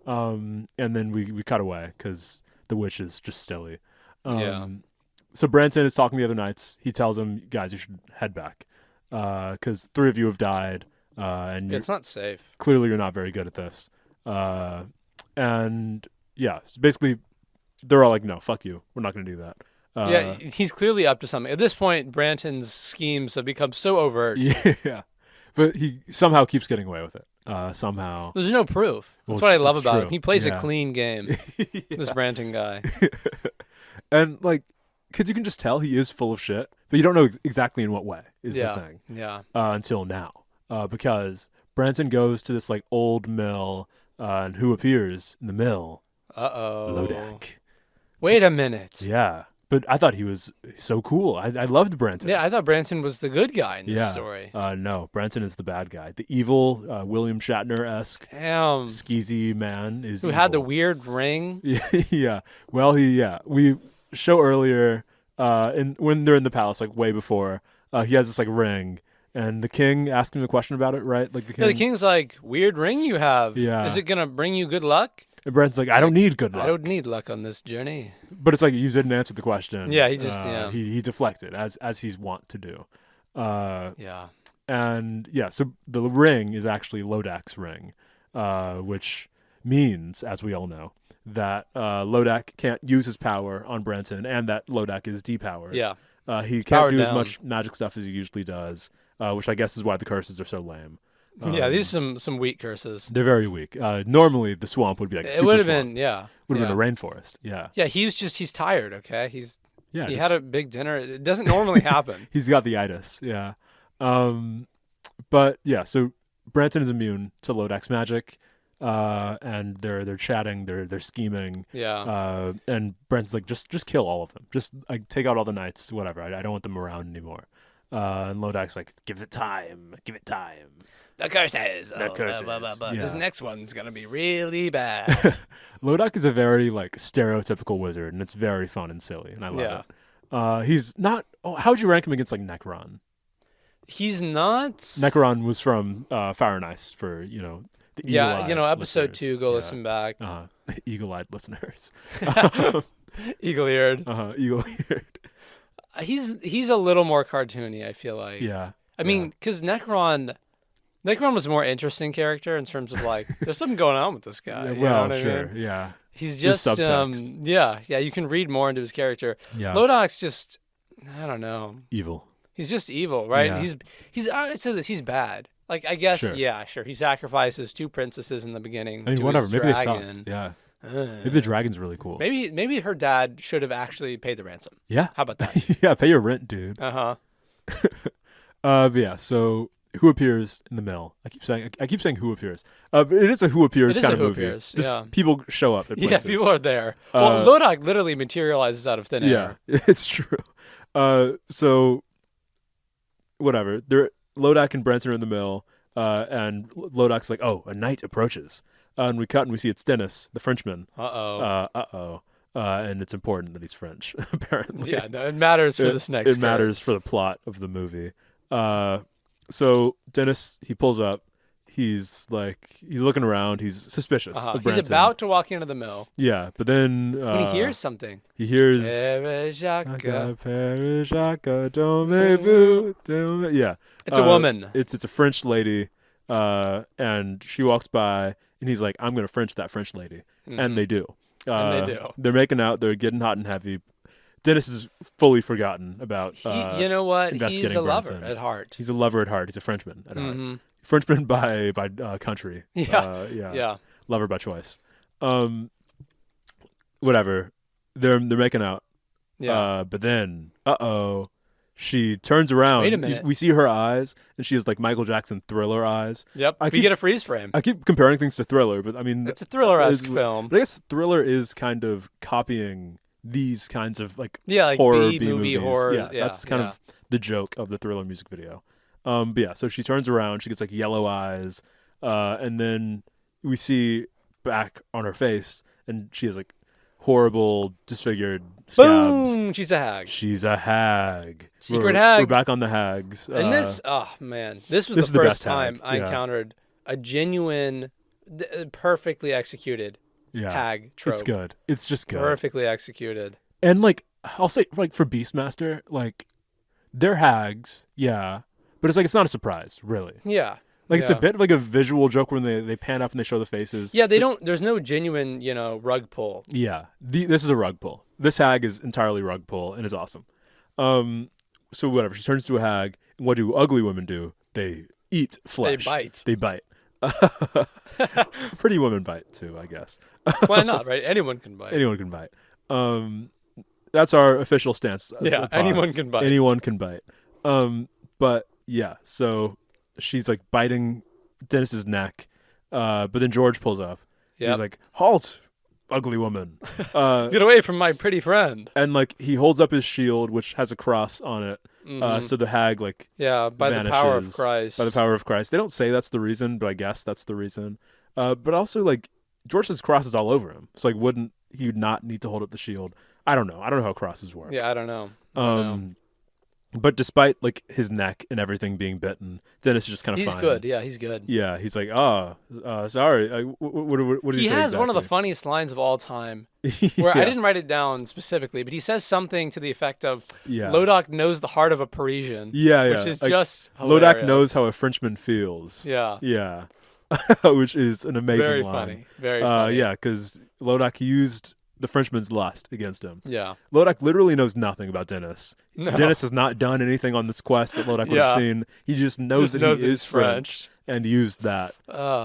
And then we cut away because the witch is just silly. So Branson is talking to the other knights. He tells them, guys, you should head back because 3 of you have died, and it's not safe. Clearly, you're not very good at this. And yeah, so basically, they're all like, no, fuck you. We're not going to do that. Yeah, he's clearly up to something. At this point, Branton's schemes have become so overt. Yeah, but he somehow keeps getting away with it. Somehow. There's no proof. That's what I love about him. He plays a clean game, this Branton guy. And, like, because you can just tell he is full of shit, but you don't know exactly in what way is the thing. Yeah. Until now. Because Branton goes to this, like, old mill, and who appears in the mill? Lodek. Wait a minute. Yeah. But I thought he was so cool. I loved Branton. Yeah, I thought Branton was the good guy in this story. No, Branton is the bad guy. The evil, William Shatner-esque skeezy man is who had the weird ring. Yeah. Well, we show earlier when they're in the palace, like way before, he has this like ring. And the king asked him a question about it, right? Like the king's like, weird ring you have. Yeah. Is it going to bring you good luck? And Brenton's like, I don't need good luck. I don't need luck on this journey. But it's like, you didn't answer the question. Yeah, he just, he deflected, as he's wont to do. Yeah. And, yeah, so the ring is actually Lodak's ring, which means, as we all know, that Lodak can't use his power on Brenton, and that Lodak is depowered. Yeah. He can't do as much magic stuff as he usually does, which I guess is why the curses are so lame. Yeah, these are some weak curses. They're very weak. Normally, the swamp would be like a super would have swamp. been, yeah. Would have been a rainforest, yeah. Yeah, he's tired, okay? He just had a big dinner. It doesn't normally happen. He's got the itis, yeah. But, yeah, so Branson is immune to Lodak's magic, and they're chatting, they're scheming. Yeah. And Branton's like, just kill all of them. Just like take out all the knights, whatever. I don't want them around anymore. And Lodak's like, give it time. The curses. Blah, blah, blah. Yeah. This next one's going to be really bad. Lodak is a very, like, stereotypical wizard, and it's very fun and silly, and I love it. He's not... Oh, how would you rank him against, like, Necron? He's not... Necron was from Fire and Ice for, the eagle-eyed episode listeners. 2, go listen back. Eagle-eyed listeners. Eagle-eared. Eagle-eared. He's a little more cartoony, I feel like. Yeah. I mean, because Necron was a more interesting character in terms of, like, there's something going on with this guy. Yeah, well, I mean? Yeah. He's just, you can read more into his character. Yeah. Lodak's just, I don't know. Evil. He's just evil, right? Yeah. I'd say this, he's bad. Like, I guess, sure. Sure. He sacrifices 2 princesses in the beginning. I mean, whatever. Maybe they sucked. Yeah. Maybe the dragon's really cool. Maybe her dad should have actually paid the ransom. Yeah. How about that? Yeah, pay your rent, dude. Uh-huh. But yeah, so who appears in the mill? I keep saying who appears. It is a who appears kind of movie. Appears, yeah. People show up at places. Yeah, people are there. Well, Lodak literally materializes out of thin air. Yeah, it's true. So whatever. Lodak and Branson are in the mill, and Lodak's like, oh, a knight approaches. And we cut and we see it's Dennis, the Frenchman. Uh-oh. And it's important that he's French, apparently. Yeah, no, it matters for this next. It matters for the plot of the movie. So Dennis, he pulls up. He's looking around. He's suspicious of Branson. He's about to walk into the mill. Yeah, but then when he hears something. He hears yeah. It's a woman. It's a French lady, and she walks by, and he's like, "I'm gonna French that French lady," and they do. They're making out. They're getting hot and heavy. Dennis is fully forgotten about. You know what? He's a lover Branson. at heart. He's a lover at heart. He's a Frenchman at heart. Frenchman by country. Yeah. Lover by choice. Whatever. They're making out. Yeah. But then, she turns around. Wait a minute. We see her eyes, and she has like Michael Jackson Thriller eyes. Yep. We get a freeze frame. I keep comparing things to Thriller, but I mean, it's a Thriller-esque film. But I guess Thriller is kind of copying these kinds of like horror B-movie horror. Yeah, that's kind of the joke of the Thriller music video. But yeah, so she turns around, she gets like yellow eyes, and then we see back on her face, and she has like horrible, disfigured scabs. Boom! She's a hag. Secret hag. We're back on the hags. And this was the first time I encountered a genuine, perfectly executed hag trope. It's good. It's just good. Perfectly executed. And like, I'll say, like for Beastmaster, like they're hags, but it's not a surprise, really. Yeah. Like it's a bit of like a visual joke when they pan up and they show the faces. Yeah, they don't. There's no genuine, rug pull. Yeah, this is a rug pull. This hag is entirely rug pull and is awesome. So whatever, she turns to a hag. And what do ugly women do? They eat flesh. They bite. Pretty women bite too, I guess. Why not? Right? Anyone can bite. Anyone can bite. That's our official stance. Anyone can bite. Anyone can bite. But yeah, so she's like biting Dennis's neck, but then George pulls up. Yep. He's like, "Halt, ugly woman! Get away from my pretty friend!" And like he holds up his shield, which has a cross on it. So the hag by vanishes. The power of Christ. By the power of Christ. They don't say that's the reason, but I guess that's the reason. But also like George's cross is all over him. So like, wouldn't he not need to hold up the shield? I don't know. I don't know how crosses work. Yeah, I don't know. But despite like his neck and everything being bitten, Dennis is just kind of fine. He's good. Yeah, he's good. Yeah, he's like, sorry. What did he he say has exactly? one of the funniest lines of all time, where I didn't write it down specifically, but he says something to the effect of, "Lodok knows the heart of a Parisian." Which is like, just hilarious. Lodok knows how a Frenchman feels. Yeah. Which is an amazing Very line. funny. Very funny. Yeah, because Lodok used the Frenchman's lust against him. Yeah. Lodok literally knows nothing about Dennis. No. Dennis has not done anything on this quest that Lodok would have seen. He just knows that he is French and used that.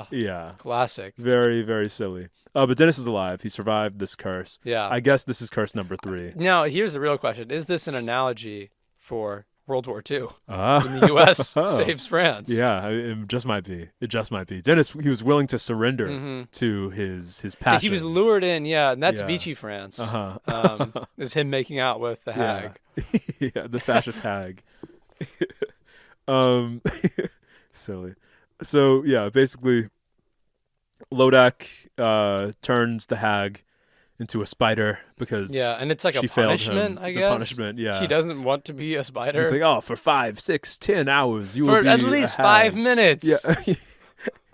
Yeah. Classic. Very, very silly. But Dennis is alive. He survived this curse. Yeah. I guess this is curse number 3. Now, here's the real question. Is this an analogy for World War II? When the U.S. saves France. Yeah, it just might be. It just might be. Dennis, he was willing to surrender to his passion. He was lured in, and that's Vichy France. Is him making out with the hag. Yeah, the fascist hag. Silly. So, yeah, basically, Lodok turns the hag into a spider because and it's like a punishment, I guess. It's a punishment, yeah. She doesn't want to be a spider. It's like, for 5, 6, 10 hours, you will be at least 5 minutes. Yeah.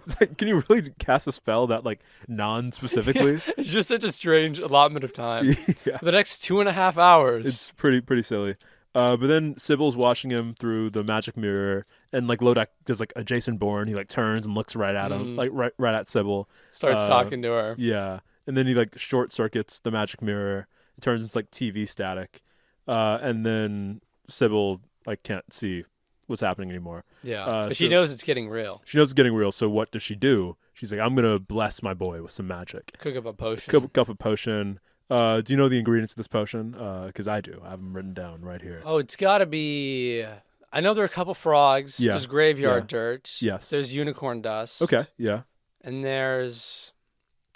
It's like, can you really cast a spell that, like, non-specifically? It's just such a strange allotment of time. For the next 2.5 hours. It's pretty silly. But then Sybil's watching him through the magic mirror, and like Lodok does like a Jason Bourne. He like turns and looks right at him, like right at Sybil. Starts talking to her. Yeah, and then he like short circuits the magic mirror. It turns into like TV static, and then Sybil like can't see what's happening anymore. Yeah, but she knows it's getting real. She knows it's getting real. So what does she do? She's like, I'm gonna bless my boy with some magic. Cook up a potion. Cook up a potion. Do you know the ingredients of this potion? Because I do. I have them written down right here. Oh, it's got to be... I know there are a couple frogs. Yeah. There's graveyard dirt. Yes. There's unicorn dust. Okay, yeah. And there's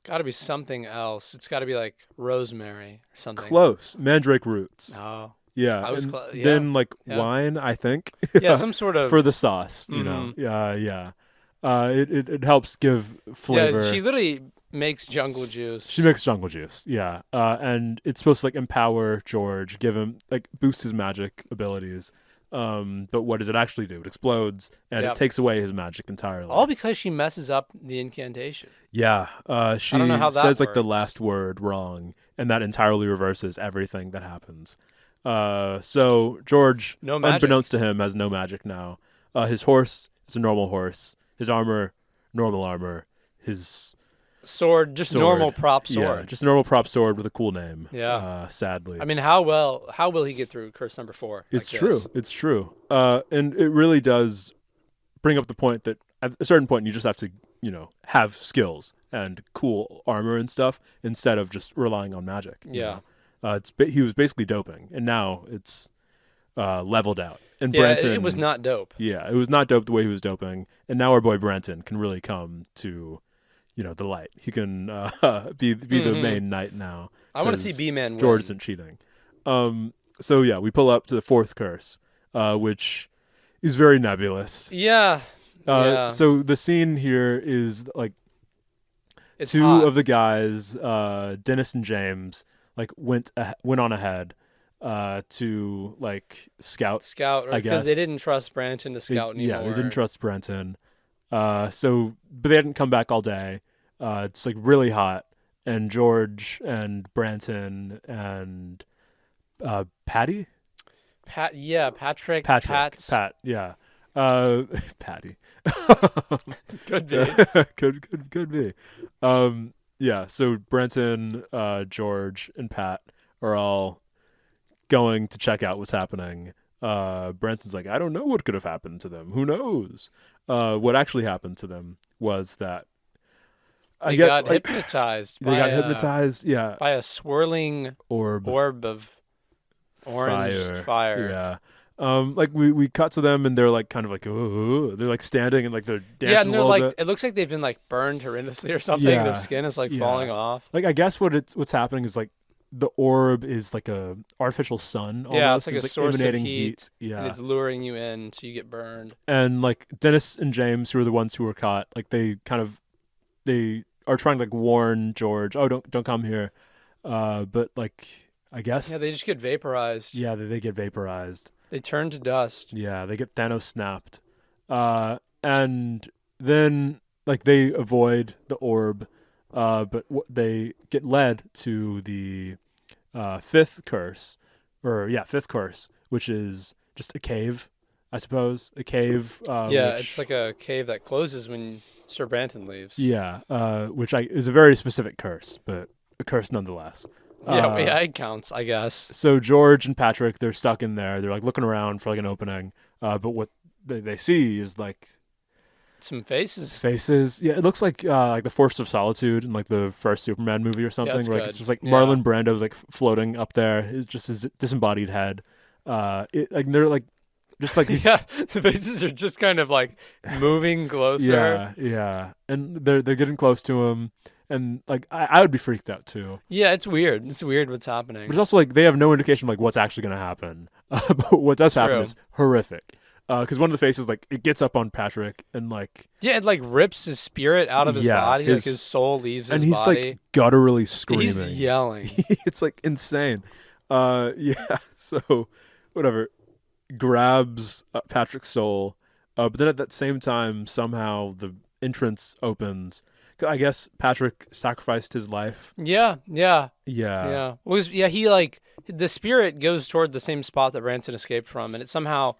got to be something else. It's got to be like rosemary or something. Close. Mandrake roots. Oh. Yeah. I was close. Yeah. Then like wine, I think. Yeah, some sort of... For the sauce, you know. Yeah. It helps give flavor. Yeah, she literally makes jungle juice. She makes jungle juice, yeah. And it's supposed to like empower George, give him like boost his magic abilities. But what does it actually do? It explodes and it takes away his magic entirely. All because she messes up the incantation. Yeah. She I don't know how that says like works. the last word wrong, and that entirely reverses everything that happens. So George, unbeknownst to him, has no magic now. His horse is a normal horse. His armor, normal armor. His sword, normal prop sword. Yeah, just a normal prop sword with a cool name. Yeah. Sadly. I mean, how will he get through curse number 4? It's true. It's true. And it really does bring up the point that at a certain point you just have to, have skills and cool armor and stuff instead of just relying on magic. Yeah. He was basically doping, and now it's leveled out. And Branton, it was not dope. Yeah, it was not dope the way he was doping, and now our boy Branton can really come to, the light. He can be the main knight now. I want to see B-Man win. George isn't cheating. So yeah, we pull up to the 4th curse, which is very nebulous. Yeah. So the scene here is like it's two hot. of the guys, Dennis and James, like went on ahead to like scout, I guess, because they didn't trust Branton to scout anymore. Yeah, they didn't trust Branton. But they hadn't come back all day. It's like really hot, and George and Branton and Patty. Patrick. Pat. Yeah. Patty. Could be. Could be. Yeah. So Branton, George, and Pat are all going to check out what's happening. Branton's like, I don't know what could have happened to them. Who knows? What actually happened to them was that they got hypnotized. They got hypnotized, yeah, by a swirling orb of orange fire. Yeah. Like we cut to them and they're like kind of like, oh, they're like standing and like they're dancing. Yeah, and they're a little like, bit. It looks like they've been like burned horrendously or something. Yeah. Their skin is like falling off. Like I guess what's happening is like the orb is like a artificial sun. Almost. Yeah, it's like a source emanating of heat. Yeah, and it's luring you in so you get burned. And like Dennis and James, who are the ones who were caught, like they are trying to like warn George, oh don't come here, but like I guess they just get vaporized. Yeah, they get vaporized. They turn to dust. Yeah, they get Thanos snapped. And then like they avoid the orb, but they get led to the fifth curse, which is just a cave, I suppose. A cave. It's like a cave that closes when Sir Branton leaves. Yeah, which is a very specific curse, but a curse nonetheless. Yeah, it counts, I guess. So George and Patrick, they're stuck in there. They're like looking around for like an opening, but what they see is like some faces. Yeah, it looks like the Force of Solitude in like the first Superman movie or something. Yeah, it's just like Marlon Brando's like floating up there. It's just his disembodied head. They're like just like these... the faces are just kind of like moving closer. Yeah, and they're getting close to him. And like I would be freaked out too. Yeah, it's weird. It's weird what's happening. But it's also like they have no indication of like what's actually going to happen. But what does happen is horrific. Because one of the faces like it gets up on Patrick and like it like rips his spirit out of his body. Like his soul leaves his body. And he's like gutturally screaming. He's yelling. It's like insane. So whatever. Grabs Patrick's soul. But then at that same time, somehow the entrance opens. I guess Patrick sacrificed his life. Yeah. Well, he like the spirit goes toward the same spot that Branson escaped from, and it somehow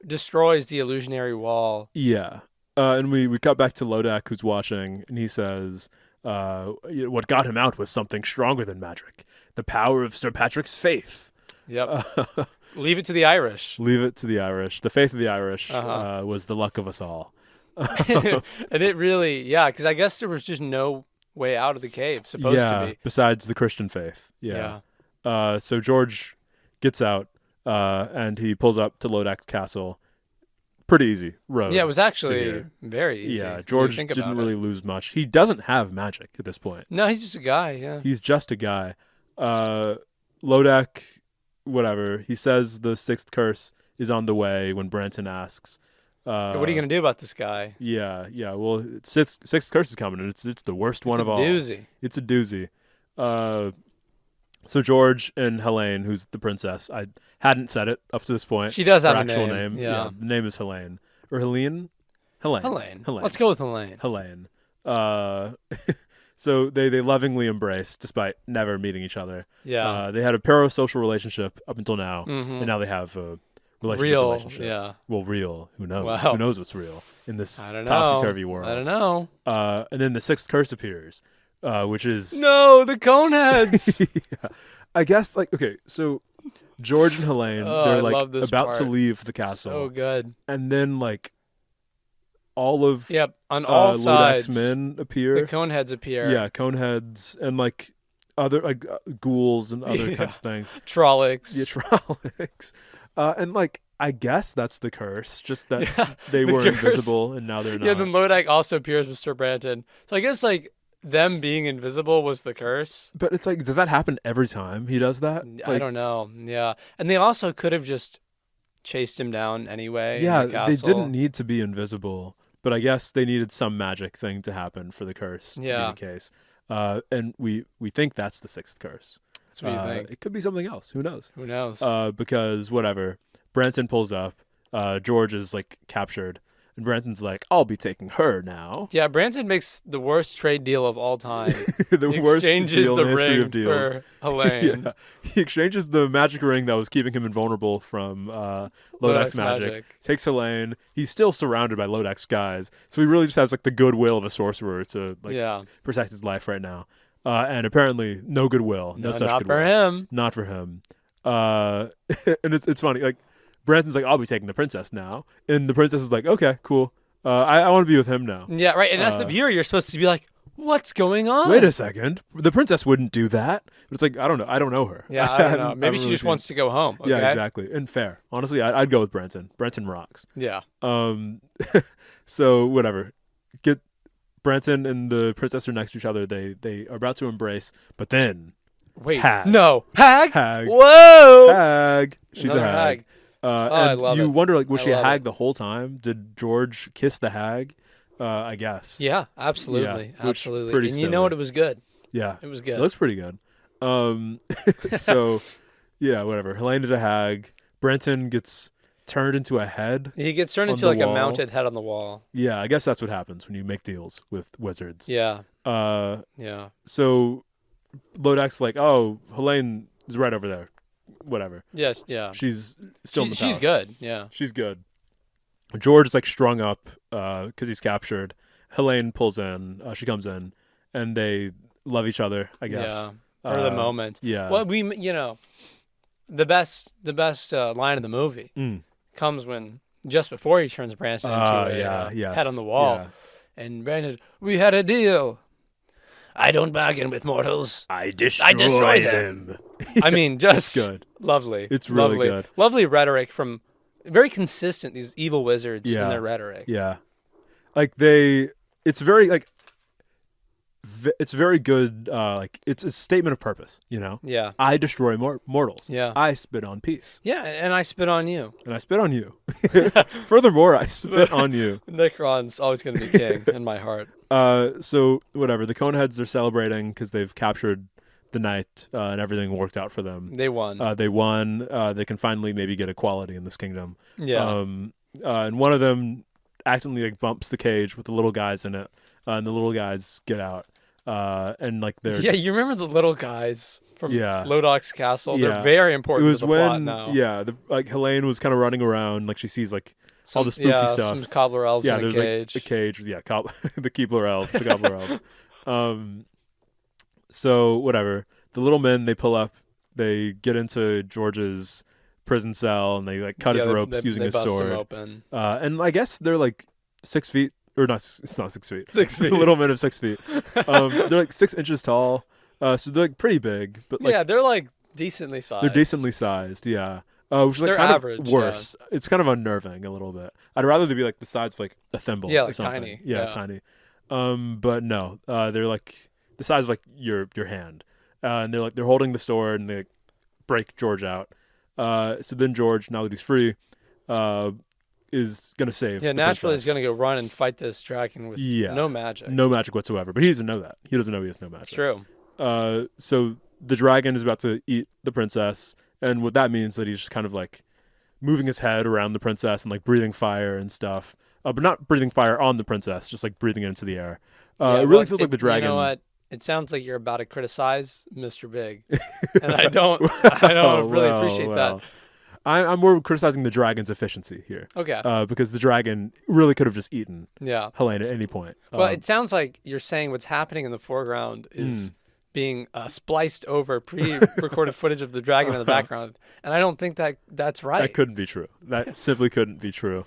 destroys the illusionary wall. Yeah. And we cut back to Lodak, who's watching, and he says, what got him out was something stronger than magic. The power of Sir Patrick's faith. Yep. Leave it to the Irish. Leave it to the Irish. The faith of the Irish was the luck of us all. And it really, because I guess there was just no way out of the cave, supposed to be. Besides the Christian faith. Yeah. So George gets out, and he pulls up to Lodak Castle. Pretty easy road. Yeah, it was actually very easy. Yeah, George didn't really lose much. He doesn't have magic at this point. No, he's just a guy, yeah. He's just a guy. Lodak, whatever, he says the sixth curse is on the way when Branton asks. What are you going to do about this guy? Yeah. Well, sixth curse is coming, and it's the worst one of all. It's a doozy. So George and Helene, who's the princess, I hadn't said it up to this point. She does have her a actual name. Yeah, the name is Helene. Or Helene? Helene. Let's go with Helene. Helene. So they lovingly embrace, despite never meeting each other. Yeah. They had a parasocial relationship up until now, and now they have a relationship. Yeah. Well, real. Who knows? Wow. Who knows what's real in this topsy topsy-turvy world? I don't know. And then the sixth curse appears, which is... No, the Coneheads! Yeah. I guess, okay, so George and Helene, they're about to leave the castle. So good. And then, all of on all sides, Lodak's men appear. The Coneheads appear. Yeah, Coneheads and other ghouls and other kinds of things. Trollocs. Yeah, Trollocs. And I guess that's the curse, just that they were invisible and now they're not. Yeah, then Lodak also appears with Sir Branton. So I guess them being invisible was the curse. But it's does that happen every time he does that? I don't know. Yeah. And they also could have just chased him down anyway. Yeah, they didn't need to be invisible, but I guess they needed some magic thing to happen for the curse to be the case. And we think that's the sixth curse. That's what you think. It could be something else. Who knows? Because whatever. Branton pulls up. George is captured. And Branton's like, I'll be taking her now. Yeah, Branton makes the worst trade deal of all time. The worst exchanges deal the in the history ring of deals. for Helene. Yeah. He exchanges the magic ring that was keeping him invulnerable from Lodak's magic. Takes Helene. He's still surrounded by Lodak's guys. So he really just has the goodwill of a sorcerer to protect his life right now. And apparently no goodwill. No such goodwill. Not for him. And it's funny. Branton's I'll be taking the princess now. And the princess is okay, cool. I want to be with him now. Yeah, right. And as the viewer, you're supposed to be what's going on? Wait a second. The princess wouldn't do that. But it's I don't know. I don't know her. Yeah, I don't know. Maybe she just wants to go home. Okay? Yeah, exactly. And fair. Honestly, I'd go with Branton. Branton rocks. Yeah. So whatever. Get Branton and the princess are next to each other. They are about to embrace, but then wait. Hag. No. Hag? Hag. Whoa. Hag. She's Another a hag. And I love you wonder was she a hag it. the whole time? Did George kiss the hag? I guess. Yeah, absolutely. Absolutely. Pretty and silly. you know what? It was good. Yeah. It was good. It looks pretty good. So yeah, whatever. Helene is a hag. Brenton gets turned into a head. He gets turned into like a mounted head on the wall. Yeah, I guess that's what happens when you make deals with wizards. Yeah. Yeah. So Lodak's like, oh, Helene is right over there. Whatever. Yes, yeah. She's still in the palace. She's good, yeah. She's good. George is like strung up because he's captured. Helene pulls in. She comes in, and they love each other, I guess. Yeah, for the moment. Yeah. Well, the best line of the movie comes when just before he turns Branson into a head on the wall. Yeah. And Brandon, we had a deal. I don't bargain with mortals. I destroy them. I mean, just good. Lovely. It's really good. Lovely rhetoric from very consistent, these evil wizards in their rhetoric. Yeah. Like it's very like it's very good it's a statement of purpose, you know? Yeah. I destroy mortals. Yeah. I spit on peace. Yeah, and I spit on you. And I spit on you. Furthermore, I spit on you. Necron's always going to be king in my heart. So whatever, the Coneheads are celebrating because they've captured the night and everything worked out for them. They won. They can finally maybe get equality in this kingdom. Yeah. And one of them accidentally like bumps the cage with the little guys in it, and the little guys get out. And like they're you remember the little guys from Lodak's castle? Yeah. They're very important. It was to the when plot now. Like Helene was kind of running around, like she sees like all the spooky stuff. Some cobbler elves in a there's cage. Like a cage. Yeah, the Keebler elves, the gobbler elves. So whatever. The little men, they pull up, they get into George's prison cell, and they like cut his ropes using his sword. Him open. And I guess they're like 6 feet, or not? It's not 6 feet. 6 feet. The little men of 6 feet. They're like 6 inches tall, so they're like pretty big. But like, they're like decently sized. They're decently sized. Yeah. Which is like they're kind average, of worse. Yeah. It's kind of unnerving a little bit. I'd rather they be like the size of like a thimble. Yeah, or like something. tiny. Yeah, tiny. But no, they're like the size of like your hand. And they're holding the sword, and they like, break George out. So then George, now that he's free, is gonna save. Yeah, naturally he's gonna go run and fight this dragon with no magic. No magic whatsoever. But he doesn't know that. He doesn't know he has no magic. It's true. So the dragon is about to eat the princess, and what that means is that he's just kind of like moving his head around the princess and like breathing fire and stuff. But not breathing fire on the princess, just like breathing it into the air. It really feels like the dragon. You know what? It sounds like you're about to criticize Mr. Big, and I don't really appreciate that. I'm more criticizing the dragon's efficiency here. Okay. Because the dragon really could have just eaten Helene at any point. Well, it sounds like you're saying what's happening in the foreground is being spliced over pre-recorded footage of the dragon in the background, and I don't think that's right. That couldn't be true. That simply couldn't be true.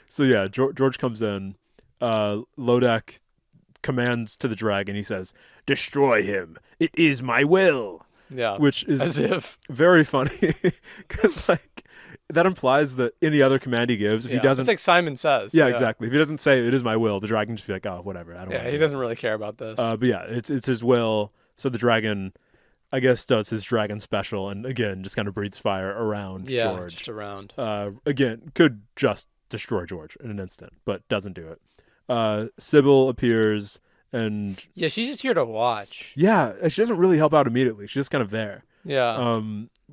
So yeah, George comes in. Lodak commands to the dragon. He says, "Destroy him. It is my will." Yeah, which is as if very funny because like that implies that any other command he gives, if he doesn't, it's like Simon Says. Yeah, exactly. If he doesn't say it is my will, the dragon just be like, oh, whatever. I don't. Yeah, he doesn't really care about this. But yeah, it's his will. So the dragon, I guess, does his dragon special, and again, just kind of breathes fire around George. Just around. Again, could just destroy George in an instant, but doesn't do it. Sybil appears, and she's just here to watch. Yeah, she doesn't really help out immediately. She's just kind of there. Yeah.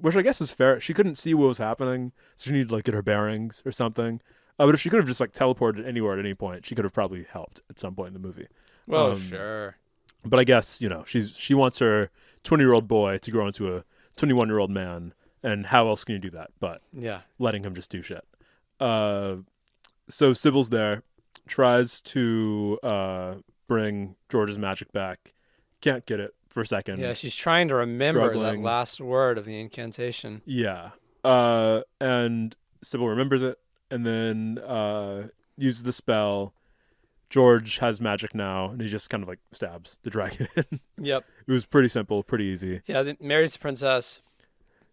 Which I guess is fair. She couldn't see what was happening, so she needed to like get her bearings or something. But if she could have just like teleported anywhere at any point, she could have probably helped at some point in the movie. Well, sure. But I guess she wants her 20-year-old boy to grow into a 21-year-old man, and how else can you do that? But letting him just do shit. So Sybil's there. Tries to bring George's magic back. Can't get it for a second. Yeah, she's trying to remember that last word of the incantation. Yeah. And Sybil remembers it and then uses the spell. George has magic now, and he just kind of like stabs the dragon. Yep. It was pretty simple, pretty easy. Yeah, marries the princess.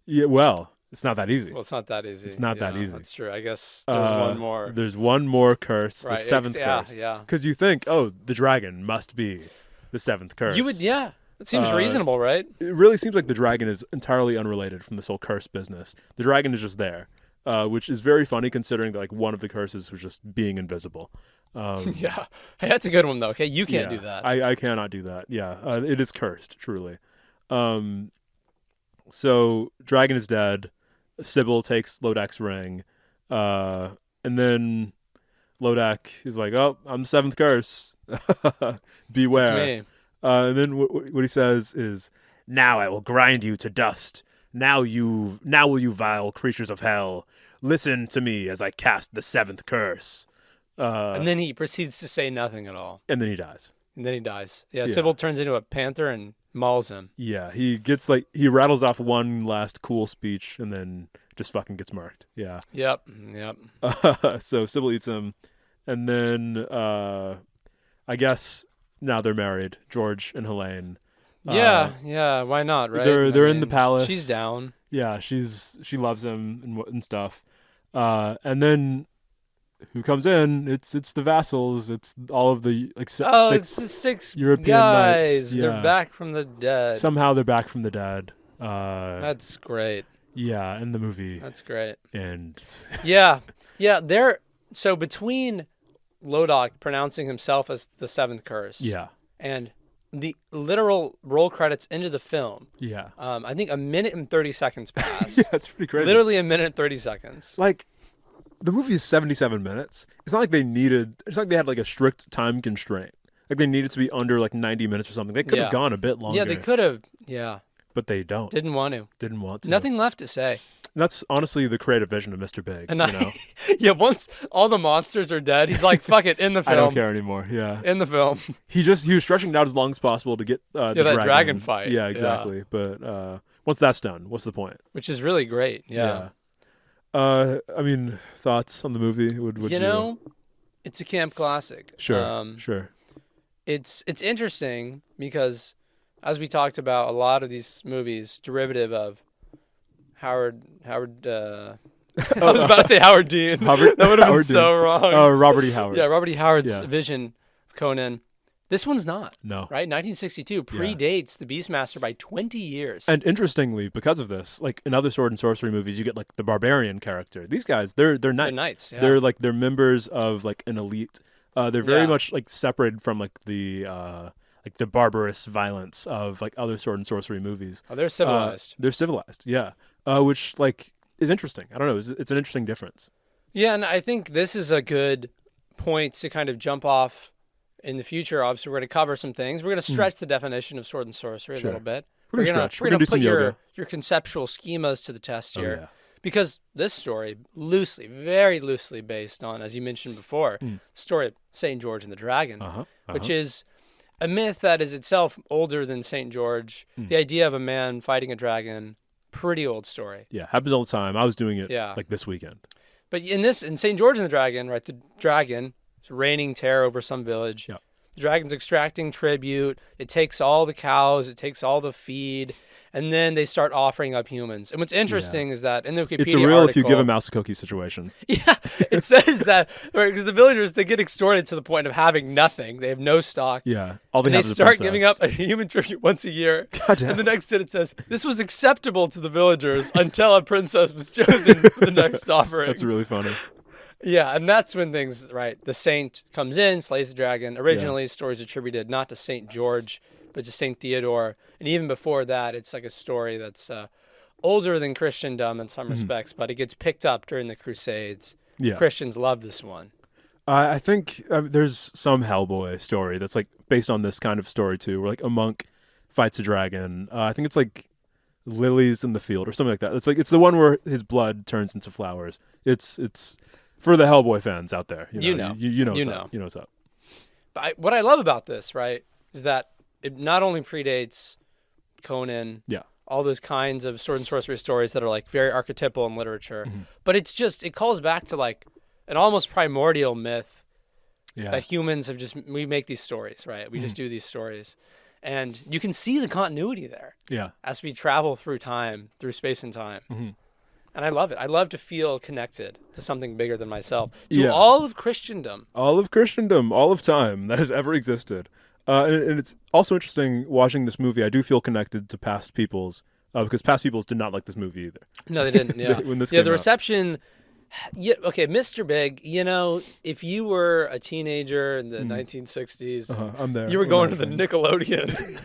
Yeah, well, it's not that easy. Well, it's not that easy. It's not that easy. That's true. I guess there's one more. There's one more curse, right. The seventh curse. Yeah. Because you think, oh, the dragon must be the seventh curse. You would, yeah. It seems reasonable, right? It really seems like the dragon is entirely unrelated from this whole curse business. The dragon is just there, which is very funny considering that like one of the curses was just being invisible. Yeah. Hey, that's a good one though. Okay, you can't do that. I cannot do that. Yeah, it is cursed, truly. So dragon is dead. Sybil takes Lodak's ring, and then Lodak is like, "Oh, I'm the seventh curse. Beware." It's me. And then what he says is, "Now I will grind you to dust. Now will you vile creatures of hell, listen to me as I cast the seventh curse." And then he proceeds to say nothing at all. And then he dies. Yeah, Sybil turns into a panther and mauls him. Yeah, he rattles off one last cool speech and then just fucking gets marked. Yeah. Yep. So Sybil eats him, and then I guess now they're married, George and Helene. Yeah. Why not? Right? They're in the palace. She's down. Yeah, she loves him and stuff. And then who comes in? It's the vassals. It's all of the it's the six European guys. knights. Yeah. They're back from the dead. Somehow they're back from the dead. That's great. Yeah, in the movie. That's great. And yeah. They're so between Lodak pronouncing himself as the seventh curse. Yeah. And the literal roll credits into the film. Yeah. I think 1 minute and 30 seconds pass. Yeah, that's pretty crazy. Literally 1 minute and 30 seconds. Like, the movie is 77 minutes. It's not like they had like a strict time constraint. Like they needed to be under like 90 minutes or something. They could have gone a bit longer. Yeah, they could have. Yeah. But they don't. Didn't want to. Nothing left to say. And that's honestly the creative vision of Mr. Big. Yeah, once all the monsters are dead, he's like, fuck it, in the film. I don't care anymore. Yeah. In the film. He was stretching it out as long as possible to get the dragon fight. Yeah, exactly. Yeah. But once that's done, what's the point? Which is really great. Yeah. I mean, thoughts on the movie? It's a camp classic. Sure. It's interesting because, as we talked about, a lot of these movies derivative of Howard. I was about to say Howard Dean. That would have been so wrong. Robert E. Howard. Yeah, Robert E. Howard's vision of Conan. This one's not. No. Right? 1962 predates the Beastmaster by 20 years. And interestingly, because of this, like in other sword and sorcery movies, you get like the barbarian character. These guys, they're knights. They're knights. Yeah. They're members of like an elite. They're very much like separated from like the barbarous violence of like other sword and sorcery movies. Oh, they're civilized. Yeah. Which like is interesting. I don't know. It's an interesting difference. Yeah, and I think this is a good point to kind of jump off. In the future, obviously, we're going to cover some things. We're going to stretch the definition of sword and sorcery a little bit. We're going to put your conceptual schemas to the test here. Because this story, very loosely based on, as you mentioned before, the story of St. George and the Dragon, which is a myth that is itself older than St. George. The idea of a man fighting a dragon, pretty old story. Yeah, happens all the time. I was doing it like this weekend. But in St. George and the Dragon, right, the dragon... It's raining terror over some village. Yeah. The dragon's extracting tribute. It takes all the cows. It takes all the feed. And then they start offering up humans. And what's interesting is that in the Wikipedia it's a real article, if you give a mouse a cookie situation. Yeah, it says that because the villagers, they get extorted to the point of having nothing. They have no stock. Yeah. They start giving up a human tribute once a year. And the next it says, this was acceptable to the villagers until a princess was chosen for the next offering. That's really funny. Yeah, and that's when things, right, the saint comes in, slays the dragon. Originally, stories attributed not to St. George, but to St. Theodore. And even before that, it's like a story that's older than Christendom in some respects, but it gets picked up during the Crusades. Yeah. Christians love this one. I think there's some Hellboy story that's like based on this kind of story too, where like a monk fights a dragon. I think it's like Lilies in the Field or something like that. It's the one where his blood turns into flowers. It's for the Hellboy fans out there. You know what's up. But what I love about this, right, is that it not only predates Conan, all those kinds of sword and sorcery stories that are like very archetypal in literature, but it calls back to like an almost primordial myth that humans we make these stories, right? We just do these stories. And you can see the continuity there as we travel through time, through space and time. And I love it. I love to feel connected to something bigger than myself, to all of Christendom. All of Christendom, all of time that has ever existed. And it's also interesting watching this movie. I do feel connected to past peoples because past peoples did not like this movie either. No, they didn't. Yeah, when this the reception Yeah, okay, Mr. Big, if you were a teenager in the 1960s, I'm there. you were going to the Nickelodeon.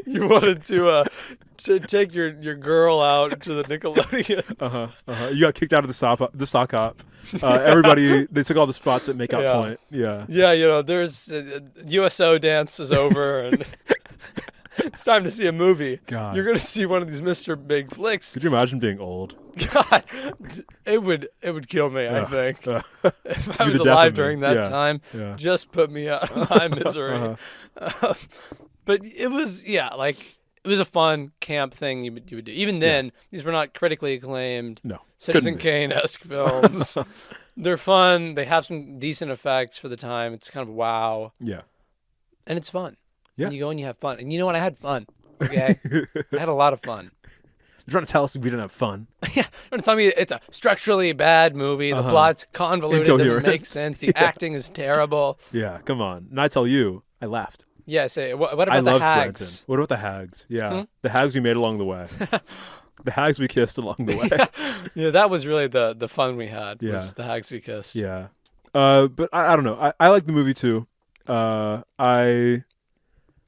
You wanted to take your girl out to the Nickelodeon. You got kicked out of the sock hop. Everybody, they took all the spots at Makeout Point. Yeah. Yeah, there's USO dance is over and it's time to see a movie. God. You're going to see one of these Mr. Big flicks. Could you imagine being old? God, it would kill me, I think. If I was alive during that time, just put me out of my misery. But it was, it was a fun camp thing you would do. Even then, these were not critically acclaimed Citizen Kane-esque films. They're fun. They have some decent effects for the time. It's kind of wow. Yeah. And it's fun. Yeah. And you go and you have fun. And you know what? I had fun. Okay? I had a lot of fun. You're trying to tell us we didn't have fun. Yeah. You're trying to tell me it's a structurally bad movie. The plot's convoluted. It doesn't make sense. The acting is terrible. Yeah. Come on. And I tell you, I laughed. Yeah. Say, what about the hags? Branson. What about the hags? Yeah. The hags we made along the way. The hags we kissed along the way. Yeah, that was really the fun we had. Was the hags we kissed. Yeah. But I don't know. I like the movie too. I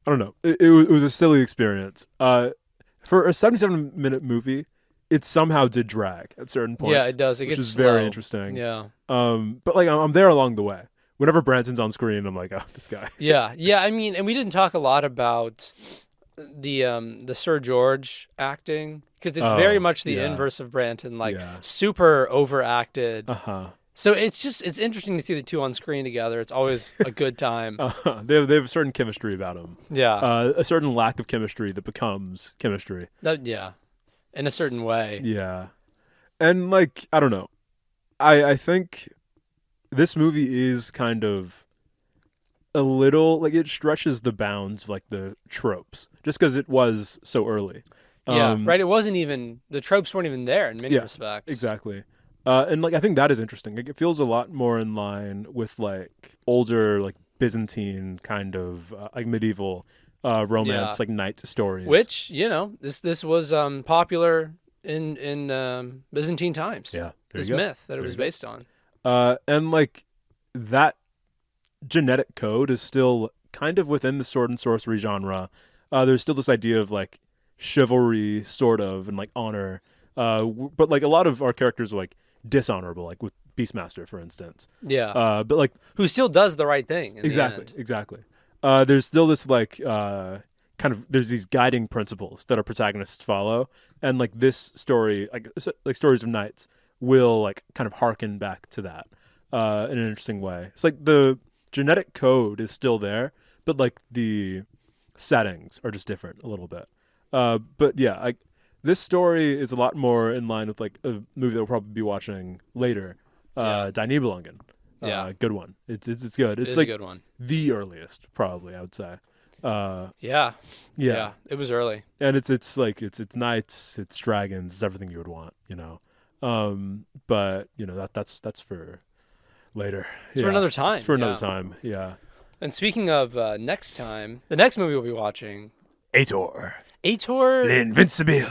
don't know. It was a silly experience. For a 77-minute movie, it somehow did drag at certain points. Yeah, it does. It which gets is slow. Very interesting. Yeah. But like I'm there along the way. Whenever Branson's on screen, I'm like, oh, this guy. Yeah. I mean, and we didn't talk a lot about the Sir George acting because it's very much the inverse of Branson, super overacted. So it's interesting to see the two on screen together. It's always a good time. They have a certain chemistry about them. Yeah. A certain lack of chemistry that becomes chemistry. In a certain way. Yeah. And like, I don't know. I think this movie is kind of a little, like it stretches the bounds of like the tropes just because it was so early. Yeah, right. It wasn't even, the tropes weren't even there in many respects. Exactly. And like I think that is interesting. Like it feels a lot more in line with like older like Byzantine kind of like medieval romance like knight stories. Which this was popular in Byzantine times. Yeah, this myth that it was based on. And like that genetic code is still kind of within the sword and sorcery genre. There's still this idea of like chivalry, sort of, and like honor. But like a lot of our characters are like dishonorable, like with Beastmaster, for instance. Yeah. But like who still does the right thing. Exactly. There's still this like kind of there's these guiding principles that our protagonists follow, and like this story, like stories of knights, will like kind of harken back to that in an interesting way. It's like the genetic code is still there, but like the settings are just different a little bit. But yeah, like this story is a lot more in line with like a movie that we'll probably be watching later. Die Nibelungen. Good one. It's good. It's like a good one. The earliest, probably, I would say. Yeah. It was early. And it's like it's knights, it's dragons, it's everything you would want, But that's for later. It's for another time. It's for another time. Yeah. And speaking of next time, the next movie we'll be watching, Ator. L'Invincible.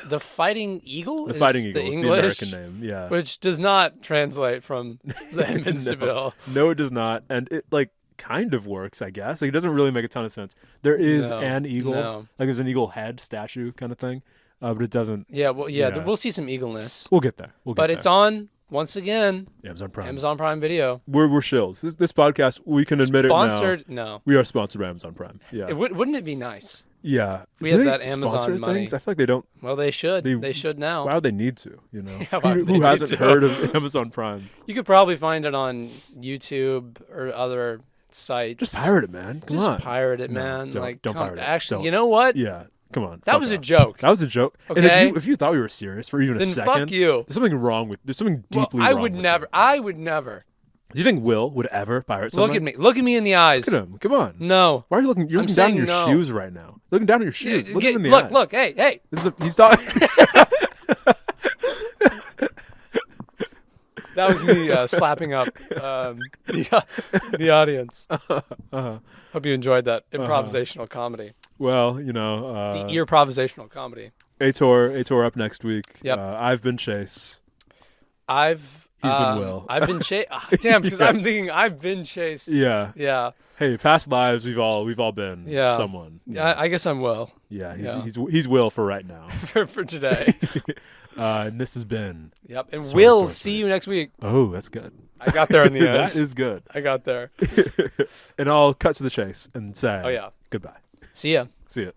The Fighting Eagle? The Fighting Eagle is the American name, yeah. Which does not translate from L'Invincible. No, it does not. And it like kind of works, I guess. Like, it doesn't really make a ton of sense. There is an eagle. Like there's an eagle head statue kind of thing. But it doesn't. Yeah, well, we'll see some eagleness. We'll get there. But it's on, once again, Amazon Prime Video. We're shills. This podcast, we can admit sponsored? it now. No. We are sponsored by Amazon Prime. Yeah. Wouldn't it be nice? Yeah. We have that Amazon money. Things? I feel like they don't. Well, they should. They should now. Why would they need to? Who hasn't heard of Amazon Prime? You could probably find it on YouTube or other sites. Just pirate it, man. Come on. Just pirate it, man. Don't pirate it. Actually, you know what? Yeah. Come on. That was a joke. That was a joke. Okay. And if you thought we were serious for even a second, then fuck you. There's something wrong with. There's something deeply wrong. I would never. Do you think Will would ever pirate something? Look at me in the eyes. Look at him. Come on. No. Why are you looking? You're looking down at your shoes right now. Looking down at your shoes. Look him in the eyes. Look. Hey. He's talking. That was me slapping up the audience. Hope you enjoyed that improvisational comedy. Well, the ear-provisational comedy. Aitor up next week. Yep. I've been Chase. He's been Will. I've been Chase. Damn, because I'm thinking I've been Chase. Yeah. Yeah. Hey, past lives we've all been someone. Yeah. I guess I'm Will. Yeah. He's Will for right now. for today. And this has been. Yep. And Sword we'll Sorcery. see you next week. Oh, that's good. I got there in the end. That is good. I got there. And I'll cut to the chase and say. Oh yeah. Goodbye. See ya. See ya.